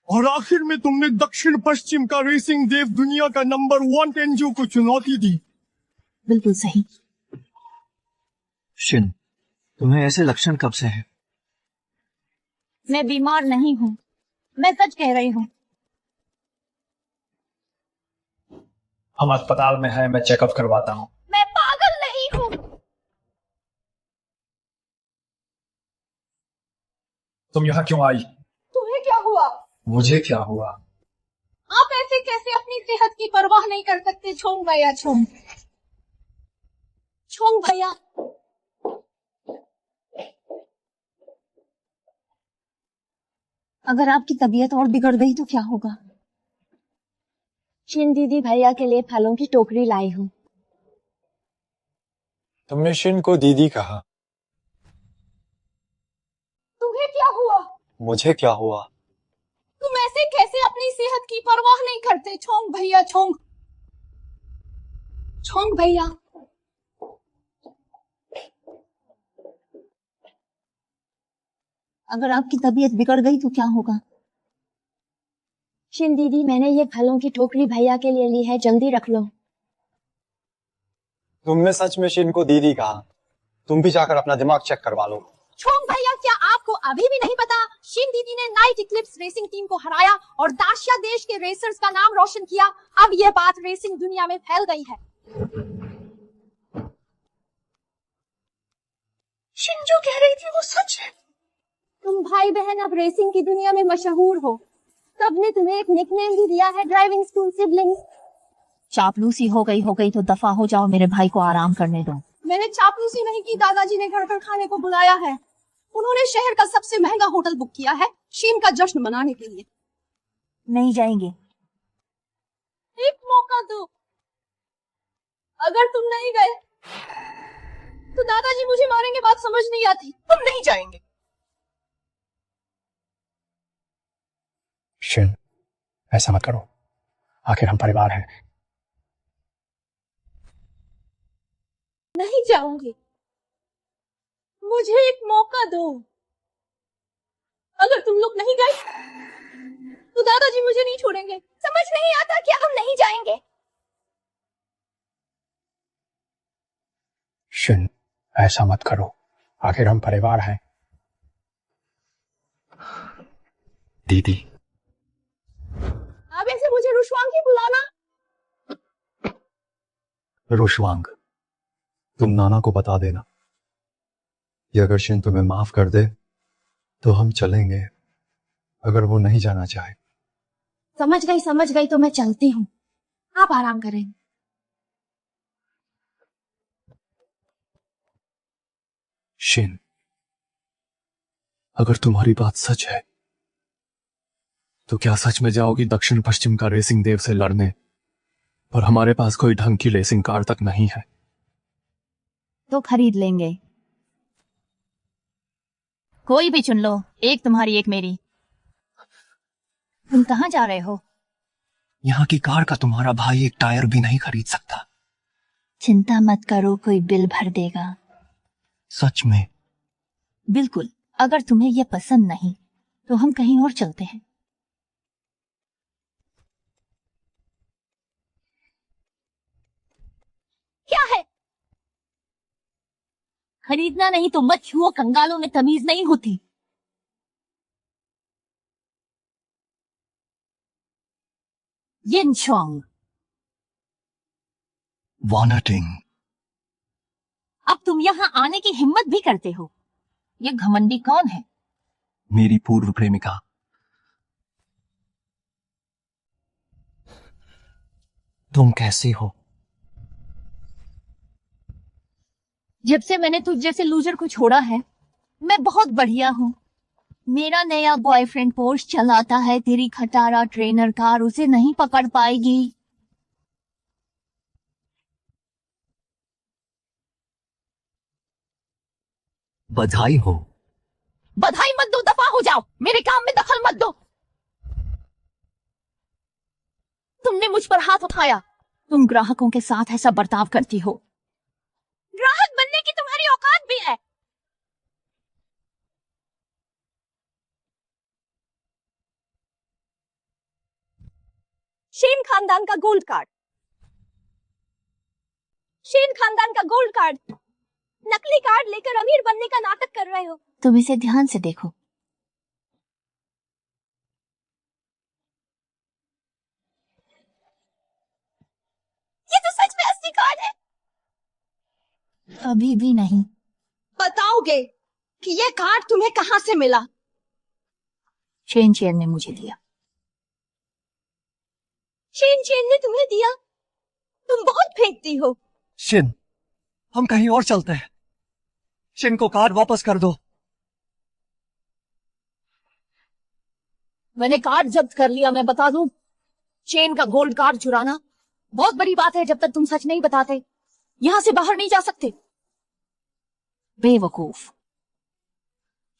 और आखिर में तुमने दक्षिण पश्चिम का रेसिंग देव, दुनिया का नंबर 1 टेंजो को चुनौती दी। बिल्कुल सही। शिन, तुम्हें ऐसे लक्षण कब से हैं? मैं बीमार नहीं हूँ, मैं सच कह रही हूँ। हम अस्पताल में हैं, मैं चेकअप करवाता हूँ। मैं पागल नहीं हूँ। तुम यहाँ क्यों आई? तुम्हें क्या हुआ? मुझे क्या हुआ? आप ऐसे कैसे अपनी सेहत की परवाह नहीं कर सकते? छोंग भैया, छोंग भैया। अगर आपकी तबीयत और बिगड़ गई तो क्या होगा? शिन दीदी भैया के लिए फलों की टोकरी लाई हूँ। तुमने शिन को दीदी कहा। तुम्हें क्या हुआ? मुझे क्या हुआ? तुम ऐसे कैसे अपनी सेहत की परवाह नहीं करते? छोंग भैया, छोंग भैया। अगर आपकी तबीयत बिगड़ गई तो क्या होगा? शिन दीदी, मैंने ये फलों की टोकरी भैया के लिए ली है, जल्दी रख लो। तुमने सच में शिन को दीदी कहा? तुम भी जाकर अपना दिमाग चेक करवा लो। छोंग भैया, क्या आपको अभी भी नहीं पता? शिन दीदी ने नाइट इक्लिप्स रेसिंग टीम को हराया और दाशिया देश के रेसर्स का नाम रोशन किया। अब यह बात रेसिंग दुनिया में फैल गई है। शिन जो कह रही थी वो सच है। तुम भाई बहन अब रेसिंग की दुनिया में मशहूर हो। सबने तुम्हें एक निकनेम भी दिया है, ड्राइविंग स्कूल सिबलिंग्स। चापलूसी हो गई तो दफा हो जाओ, मेरे भाई को आराम करने दो। मैंने चापलूसी नहीं की, दादाजी ने घर पर खाने को बुलाया है। उन्होंने शहर का सबसे महंगा होटल बुक किया है शीन का जश्न मनाने के लिए। नहीं जाएंगे। एक मौका दो, अगर तुम नहीं गए तो दादाजी मुझे मारेंगे। बात समझ नहीं आती। हम नहीं जाएंगे। शिन, ऐसा मत करो, आखिर हम परिवार हैं। नहीं जाऊंगी, मुझे एक मौका दो। अगर तुम लोग नहीं गए तो दादाजी मुझे नहीं छोड़ेंगे। समझ नहीं आता क्या हम नहीं जाएंगे? शिन, ऐसा मत करो, आखिर हम परिवार हैं। दीदी, अब ऐसे मुझे रुशवांग ही बुलाना। रुशवांग, तुम नाना को बता देना कि अगर शिन तुम्हें माफ कर दे तो हम चलेंगे, अगर वो नहीं जाना चाहे। समझ गई तो मैं चलती हूँ, आप आराम करें। शिन, अगर तुम्हारी बात सच है तो क्या सच में जाओगी दक्षिण पश्चिम का रेसिंग देव से लड़ने? पर हमारे पास कोई ढंग की रेसिंग कार तक नहीं है। तो खरीद लेंगे। कोई भी चुन लो, एक तुम्हारी एक मेरी। तुम कहाँ जा रहे हो? यहाँ की कार का तुम्हारा भाई एक टायर भी नहीं खरीद सकता। चिंता मत करो, कोई बिल भर देगा। सच में? बिल्कुल। अगर तुम्हें यह पसंद नहीं तो हम कहीं और चलते हैं। क्या है? खरीदना नहीं तो मत छुओ, कंगालों में तमीज नहीं होती। यिनशोंग। वानटिंग। अब तुम यहाँ आने की हिम्मत भी करते हो? ये घमंडी कौन है? मेरी पूर्व प्रेमिका। तुम कैसी हो? जब से मैंने तुझ जैसे लूजर को छोड़ा है मैं बहुत बढ़िया हूँ। मेरा नया बॉयफ्रेंड पोर्श चलाता है, तेरी खटारा ट्रेनर कार उसे नहीं पकड़ पाएगी। बधाई हो। बधाई मत दो, दफा हो जाओ, मेरे काम में दखल मत दो। तुमने मुझ पर हाथ उठाया। तुम ग्राहकों के साथ ऐसा बर्ताव करती हो। ग्राहक बनने की तुम्हारी औकात भी है? शेन खानदान का गोल्ड कार्ड। शेन खानदान का गोल्ड कार्ड। नकली कार्ड लेकर अमीर बनने का नाटक कर रहे हो। तुम इसे ध्यान से देखो। ये तो सच में असली कार्ड है। अभी भी नहीं। बताओगे कि ये कार्ड तुम्हें कहां से मिला? शेन चेन ने मुझे दिया। शेन चेन ने तुम्हें दिया? तुम बहुत फेंकती हो। शिन, हम कहीं और चलते हैं। शिन को कार्ड वापस कर दो। मैंने कार्ड जब्त कर लिया। मैं बता दूं, चेन का गोल्ड कार्ड चुराना बहुत बड़ी बात है। जब तक तुम सच नहीं बताते यहां से बाहर नहीं जा सकते। बेवकूफ।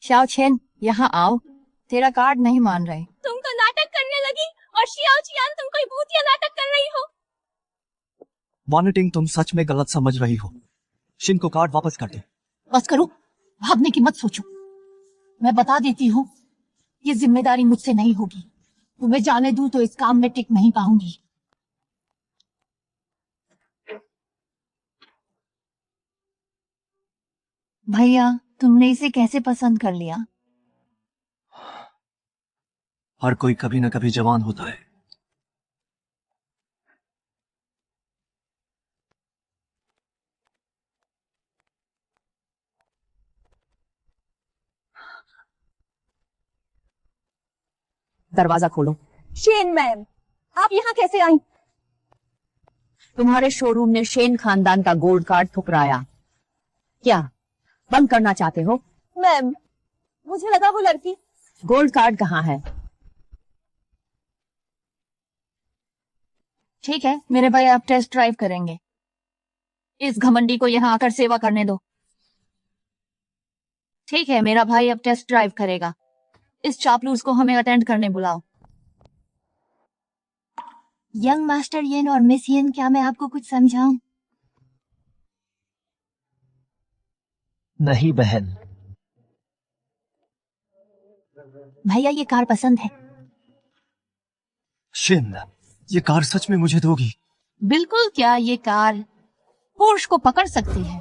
शाओ चेन, यहाँ आओ। तेरा कार्ड नहीं मान रहे। तुम तो नाटक करने लगी और शियाओ चियान तुम कोई भूतिया नाटक कर रही हो। वानटिंग, तुम सच में गलत समझ रही हो। शिन को कार्ड वापस कर दे। बस करो, भागने की मत सोचो। मैं बता देती हूँ, ये जिम्मेदारी मुझसे नहीं होगी। तुम्हें जाने दूं तो इस काम में टिक नहीं पाऊंगी। भैया, तुमने इसे कैसे पसंद कर लिया? हर कोई कभी ना कभी जवान होता है। दरवाजा खोलो। शेन मैम, आप यहाँ कैसे आई? तुम्हारे शोरूम ने शेन खानदान का गोल्ड कार्ड ठुकराया। क्या बंद करना चाहते हो? मैम, मुझे लगा वो लड़की। गोल्ड कार्ड कहाँ है? ठीक है, मेरे भाई आप टेस्ट ड्राइव करेंगे। इस घमंडी को यहाँ आकर सेवा करने दो। ठीक है, मेरा भाई अब टेस्ट ड्राइव करेगा। इस चापलूस को हमें अटेंड करने बुलाओ। यंग मास्टर येन और मिस येन, क्या मैं आपको कुछ समझाऊं? नहीं बहन। भैया, ये कार पसंद है? शिन, ये कार सच में मुझे दोगी? बिल्कुल। क्या ये कार पोर्श को पकड़ सकती है?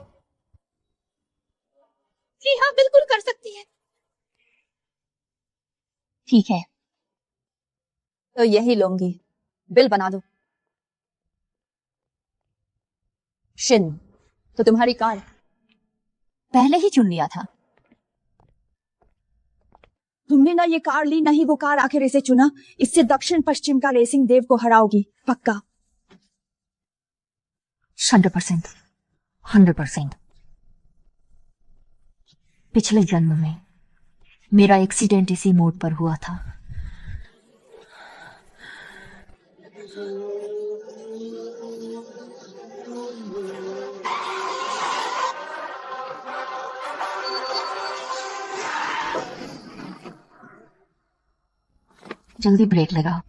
जी हाँ, बिल्कुल कर सकती है। ठीक है, तो यही लूंगी। बिल बना दो। शिन, तो तुम्हारी कार पहले ही चुन लिया था। तुमने ना ये कार ली, नहीं वो कार आखिर इसे चुना। इससे दक्षिण पश्चिम का रेसिंग देव को हराओगी, पक्का। 100%, 100%। पिछले जन्म में मेरा एक्सीडेंट इसी मोड पर हुआ था। जल्दी ब्रेक लगाओ।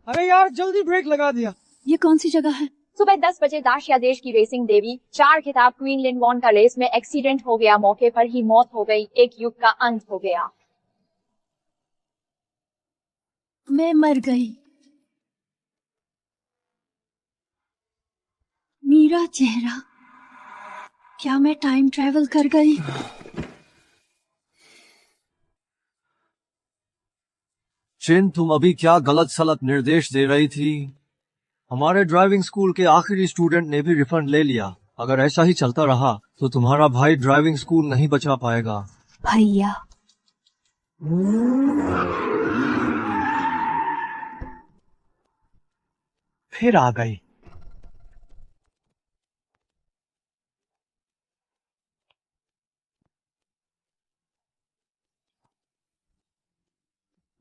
अरे यार, जल्दी ब्रेक लगा दिया। ये कौन सी जगह है? सुबह 10 बजे दाशिया देश की रेसिंग देवी 4 खिताब क्वीन लिन वॉन का रेस में एक्सीडेंट हो गया। मौके पर ही मौत हो गई। एक युग का अंत हो गया। मैं मर गई। मेरा चेहरा, क्या मैं टाइम ट्रेवल कर गई? शिन, तुम अभी क्या गलत सलत निर्देश दे रही थी? हमारे ड्राइविंग स्कूल के आखिरी स्टूडेंट ने भी रिफंड ले लिया। अगर ऐसा ही चलता रहा तो तुम्हारा भाई ड्राइविंग स्कूल नहीं बचा पाएगा। भैया, फिर आ गई।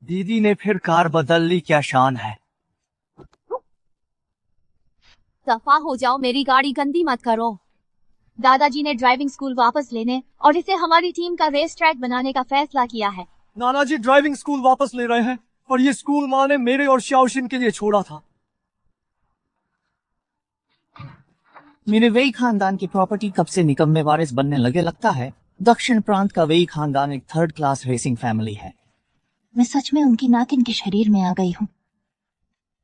दीदी ने फिर कार बदल ली, क्या शान है। दफा हो जाओ, मेरी गाड़ी गंदी मत करो। दादाजी ने ड्राइविंग स्कूल वापस लेने और इसे हमारी टीम का रेस ट्रैक बनाने का फैसला किया है। नाना जी ड्राइविंग स्कूल वापस ले रहे हैं, और ये स्कूल माँ ने मेरे और शाओशिन के लिए छोड़ा था। मेरे वेई खानदान की प्रॉपर्टी कब से निकम्मे वारिस बनने लगे। लगता है दक्षिण प्रांत का वेई खानदान एक 3rd क्लास रेसिंग फैमिली है। मैं सच में उनकी नागिन के शरीर में आ गई हूँ।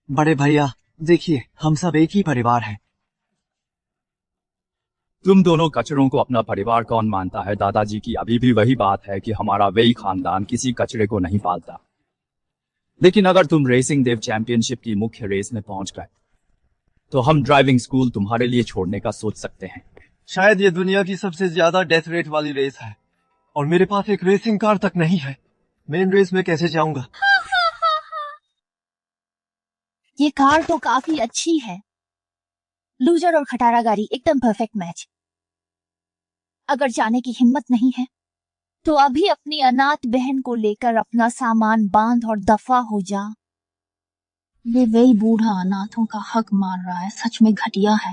बड़े भैया देखिए, हम सब एक ही परिवार है। तुम दोनों कचरों को अपना परिवार कौन मानता है? दादाजी की अभी भी वही बात है कि हमारा वेई खानदान किसी कचरे को नहीं पालता। लेकिन अगर तुम रेसिंग देव चैंपियनशिप की मुख्य रेस में पहुंच गए तो हम ड्राइविंग स्कूल तुम्हारे लिए छोड़ने का सोच सकते हैं। शायद ये दुनिया की सबसे ज्यादा डेथ रेट वाली रेस है, और मेरे पास एक रेसिंग कार तक नहीं है। मेन रेस में कैसे जाऊंगा? ये कार तो काफी अच्छी है। लूजर और खटारा गाड़ी, एकदम परफेक्ट मैच। अगर जाने की हिम्मत नहीं है तो अभी अपनी अनाथ बहन को लेकर अपना सामान बांध और दफा हो जा। ये वही बूढ़ा अनाथों का हक मार रहा है, सच में घटिया है।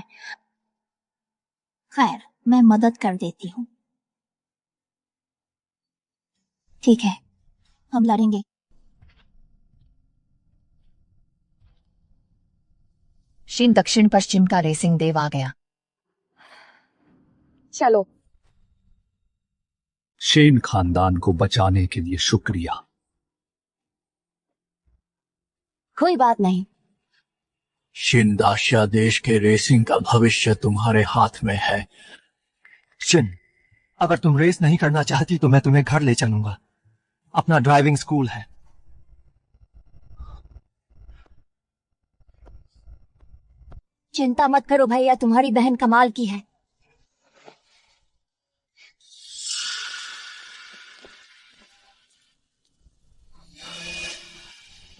खैर, मैं मदद कर देती हूँ। ठीक है, हम लड़ेंगे। शिन दक्षिण पश्चिम का रेसिंग देव आ गया। चलो। शेन खानदान को बचाने के लिए शुक्रिया। कोई बात नहीं। शिन, दाशिया देश के रेसिंग का भविष्य तुम्हारे हाथ में है। शिन, अगर तुम रेस नहीं करना चाहती तो मैं तुम्हें घर ले चलूंगा। अपना ड्राइविंग स्कूल है। चिंता मत करो भैया, तुम्हारी बहन कमाल की है।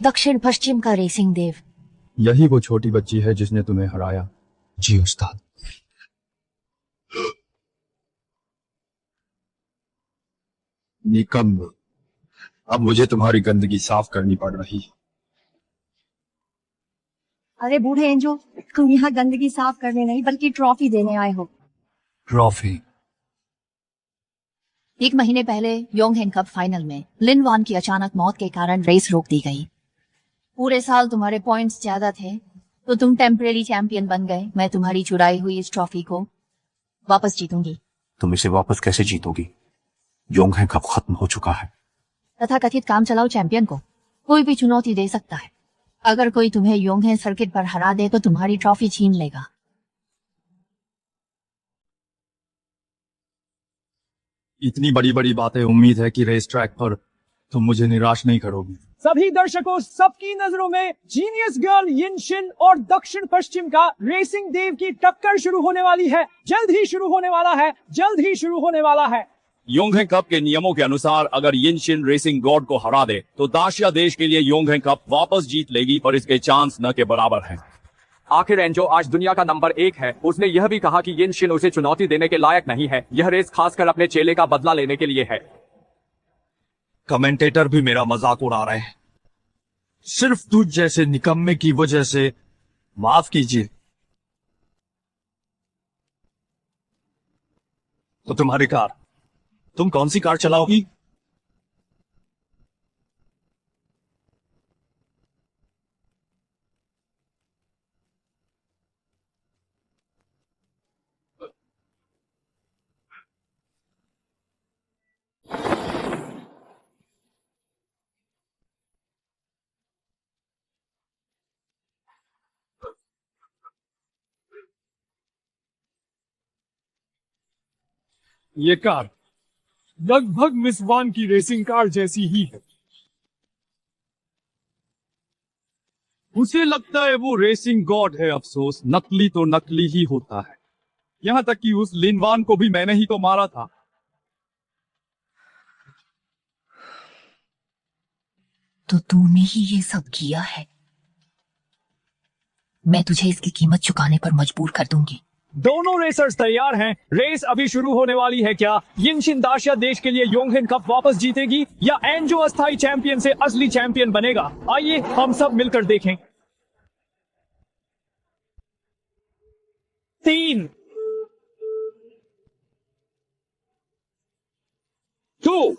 दक्षिण पश्चिम का रेसिंग देव। यही वो छोटी बच्ची है जिसने तुम्हें हराया। जी उस्ताद। निकम्म, अब मुझे तुम्हारी गंदगी साफ करनी पड़ रही है। अरे बूढ़े एंजो, तुम यहाँ गंदगी साफ करने नहीं बल्कि ट्रॉफी देने आए हो। ट्रॉफी? 1 महीने पहले योंगहेन कप फाइनल में लिन वान की अचानक मौत के कारण रेस रोक दी गई। पूरे साल तुम्हारे पॉइंट्स ज्यादा थे तो तुम टेम्परेरी चैंपियन बन गए। मैं तुम्हारी चुराई हुई इस ट्रॉफी को वापस जीतूंगी। तुम इसे वापस कैसे जीतोगी? योंगहेन कप खत्म हो चुका है। तथा कथित काम चलाओ चैंपियन को कोई भी चुनौती दे सकता है। अगर कोई तुम्हें योंगहेन सर्किट पर हरा दे तो तुम्हारी ट्रॉफी छीन लेगा। इतनी बड़ी बड़ी बातें, उम्मीद है कि रेस ट्रैक पर तुम मुझे निराश नहीं करोगी। सभी दर्शकों, सबकी नजरों में जीनियस गर्ल यिनशिन और दक्षिण पश्चिम का रेसिंग देव की टक्कर शुरू होने वाली है। जल्द ही शुरू होने वाला है, जल्द ही शुरू होने वाला है। योंगहेन कप के नियमों के अनुसार अगर यिनशिन रेसिंग गॉड को हरा दे तो दाशिया देश के लिए योंगहेन कप वापस जीत लेगी, पर इसके चांस न के बराबर हैं। आखिर एंजो आज दुनिया का नंबर 1 है। उसने यह भी कहा कि यिनशिन उसे चुनौती देने के लायक नहीं है। यह रेस खासकर अपने चेले का बदला लेने के लिए है। कमेंटेटर भी मेरा मजाक उड़ा रहे हैं। सिर्फ तुझ जैसे निकम्मे की वजह से। माफ कीजिए। तो तुम्हारी कार, तुम कौन सी कार चलाओगी? ये कार लगभग मिस वान की रेसिंग कार जैसी ही है। उसे लगता है वो रेसिंग गॉड है। अफसोस, नकली तो नकली ही होता है। यहां तक कि उस लिनवान को भी मैंने ही तो मारा था। तो तूने ही ये सब किया है। मैं तुझे इसकी कीमत चुकाने पर मजबूर कर दूंगी। दोनों रेसर्स तैयार हैं। रेस अभी शुरू होने वाली है। क्या यिनशिन दाशिया देश के लिए योंगहेन कप वापस जीतेगी या एंजो अस्थाई चैंपियन से असली चैंपियन बनेगा? आइए हम सब मिलकर देखें। 3, 2,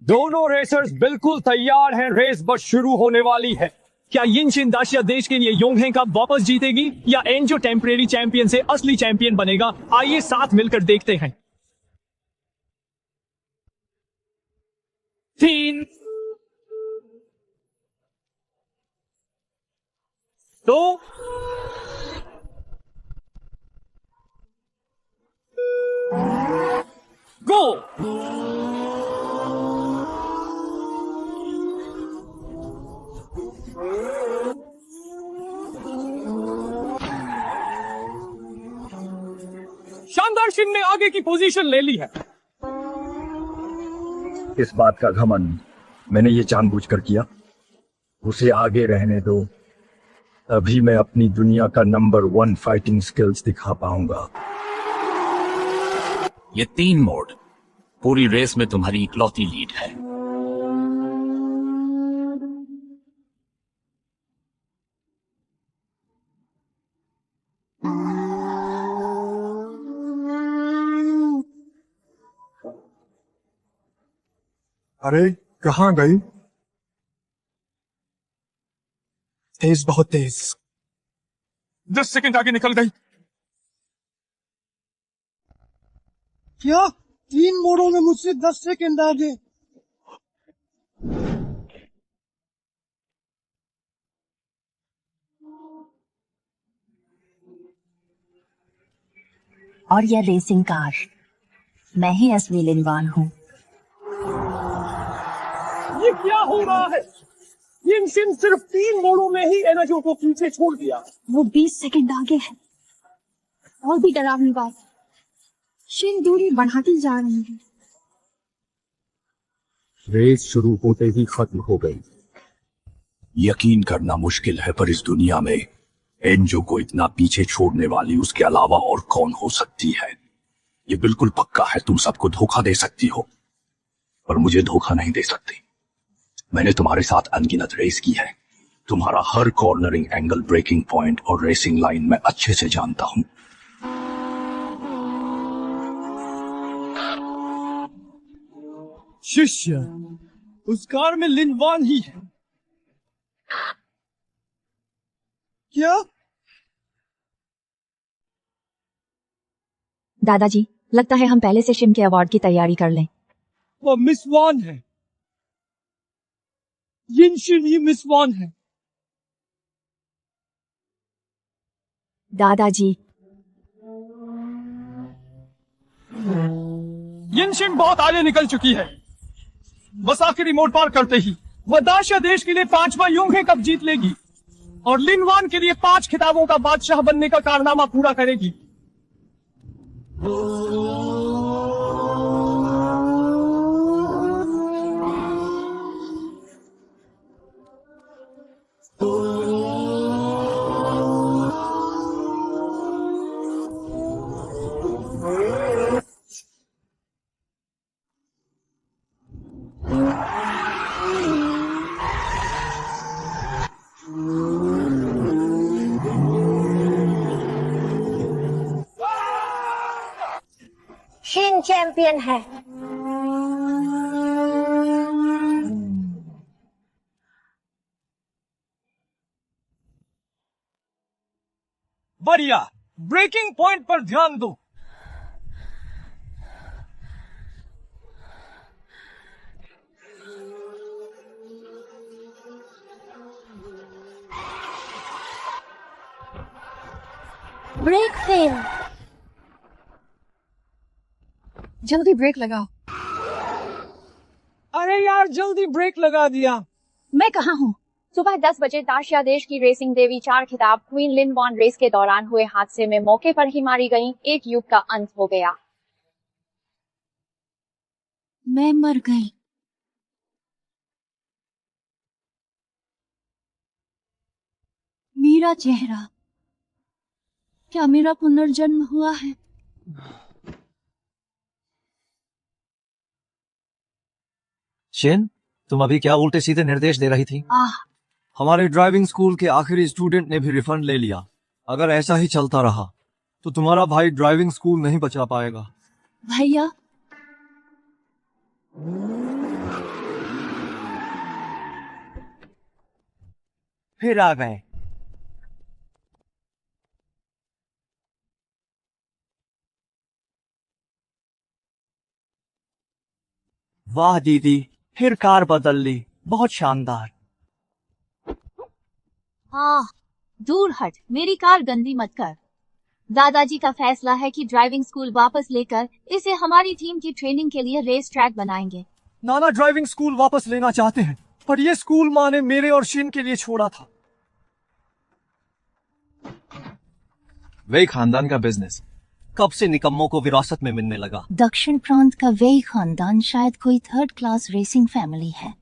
दोनों रेसर्स बिल्कुल तैयार हैं। रेस बस शुरू होने वाली है। क्या यिनशिन दाशिया देश के लिए योंगहेन कप वापस जीतेगी या एंजो टेम्परेरी चैंपियन से असली चैंपियन बनेगा? आइए साथ मिलकर देखते हैं। 3, 2, गो। शानदार शिन ने आगे की पोजीशन ले ली है। इस बात का घमंड मैंने ये जानबूझकर किया। उसे आगे रहने दो, तभी मैं अपनी दुनिया का नंबर 1 फाइटिंग स्किल्स दिखा पाऊंगा। ये 3 मोड पूरी रेस में तुम्हारी इकलौती लीड है। अरे कहाँ गई? तेज, बहुत तेज। 10 सेकंड आगे निकल गई। क्या 3 मोड़ों में मुझसे 10 सेकंड आगे? और यह रेसिंग कार, मैं ही असली लिनवान हूँ। ये क्या हो रहा है? यिनशिन सिर्फ 3 मोड़ों में ही एनर्जी को पीछे छोड़ दिया। वो 20 सेकंड आगे है। और भी डरावनी बात, शिन दूरी बढ़ाती जा रही है। रेस शुरू होते ही खत्म हो गई। यकीन करना मुश्किल है, पर इस दुनिया में एंजो को इतना पीछे छोड़ने वाली उसके अलावा और कौन हो सकती है। ये बिल्कुल पक्का है, तुम सबको धोखा दे सकती हो, पर मुझे धोखा नहीं दे सकती। मैंने तुम्हारे साथ अनगिनत रेस की है। तुम्हारा हर कॉर्नरिंग एंगल, ब्रेकिंग पॉइंट और रेसिंग लाइन मैं अच्छे से जानता हूं। शिष्य, उस कार में लिनवान ही है। क्या? दादाजी, लगता है हम पहले से शिम के अवार्ड की तैयारी कर लें। वो मिस वान है। यिनशिन ही मिस वान है। दादाजी, यिनशिन बहुत आगे निकल चुकी है। बस आखिरी मोड़ पार करते ही वह दाशिया देश के लिए 5वां योंघे कप जीत लेगी और लिनवान के लिए 5 खिताबों का बादशाह बनने का कारनामा पूरा करेगी। शिन चैंपियन है। बढ़िया, ब्रेकिंग पॉइंट पर ध्यान दो। Brake fail. जल्दी ब्रेक लगाओ। अरे यार, जल्दी ब्रेक लगा दिया। मैं कहाँ हूँ? सुबह 10 बजे दाशिया देश की रेसिंग देवी 4 खिताब क्वीन लिनवान रेस के दौरान हुए हादसे में मौके पर ही मारी गईं। एक युग का अंत हो गया। मैं मर गई। मेरा चेहरा, क्या मेरा पुनर्जन्म हुआ है? शिन, तुम अभी क्या उल्टे सीधे निर्देश दे रही थी? हमारे ड्राइविंग स्कूल के आखिरी स्टूडेंट ने भी रिफंड ले लिया। अगर ऐसा ही चलता रहा तो तुम्हारा भाई ड्राइविंग स्कूल नहीं बचा पाएगा। भैया, फिर आ गए। वाह दीदी, फिर कार बदल ली, बहुत शानदार। हाँ, दूर हट, मेरी कार गंदी मत कर। दादाजी का फैसला है कि ड्राइविंग स्कूल वापस लेकर इसे हमारी टीम की ट्रेनिंग के लिए रेस ट्रैक बनाएंगे। नाना ड्राइविंग स्कूल वापस लेना चाहते हैं, पर ये स्कूल माँ ने मेरे और शिन के लिए छोड़ा था। वही खानदान का बिजनेस कब से निकम्मों को विरासत में मिलने लगा? दक्षिण प्रांत का वेई खानदान शायद कोई 3rd क्लास रेसिंग फैमिली है।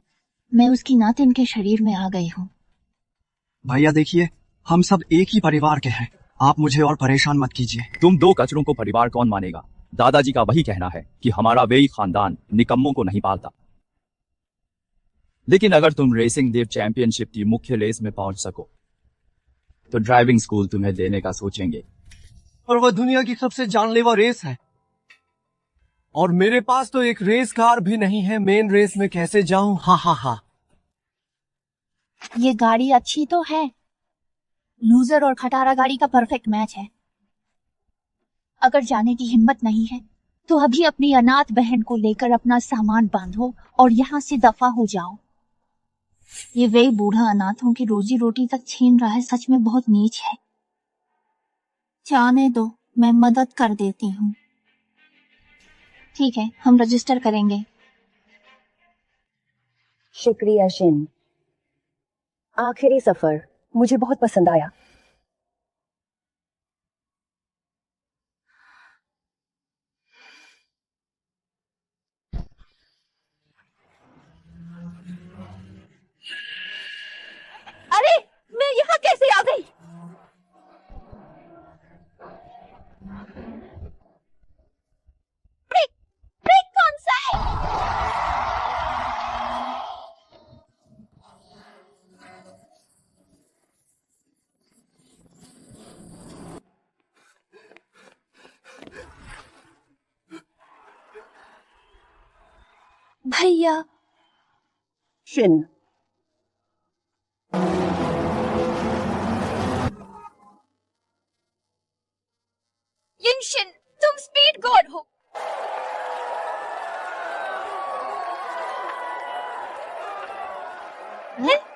मैं उसकी नातिन के शरीर में आ गई हूँ। भैया देखिए, हम सब एक ही परिवार के हैं, आप मुझे और परेशान मत कीजिए। तुम 2 कचरों को परिवार कौन मानेगा? दादाजी का वही कहना है कि हमारा वेई खानदान निकम्मों को नहीं पालता। लेकिन अगर तुम रेसिंग देव चैंपियनशिप की मुख्य रेस में पहुंच सको तो ड्राइविंग स्कूल तुम्हें देने का सोचेंगे। और वह दुनिया की सबसे जानलेवा रेस है, और मेरे पास तो एक रेस कार भी नहीं है। मेन रेस में कैसे जाऊं? हा हा हा। ये गाड़ी अच्छी तो है, लूजर और खटारा गाड़ी का परफेक्ट मैच है। अगर जाने की हिम्मत नहीं है तो अभी अपनी अनाथ बहन को लेकर अपना सामान बांधो और यहाँ से दफा हो जाओ। ये वही बूढ़ा अनाथों की रोजी रोटी तक छीन रहा है, सच में बहुत नीच है। जाने दो, मैं मदद कर देती हूँ। ठीक है, हम रजिस्टर करेंगे। शुक्रिया शिन, आखिरी सफर मुझे बहुत पसंद आया। अरे, मैं यहाँ कैसे आ गई? ब्रेक, ब्रेक कौन सा है? भैया। शिन, यिनशिन, तुम स्पीड गॉड हो। हैं?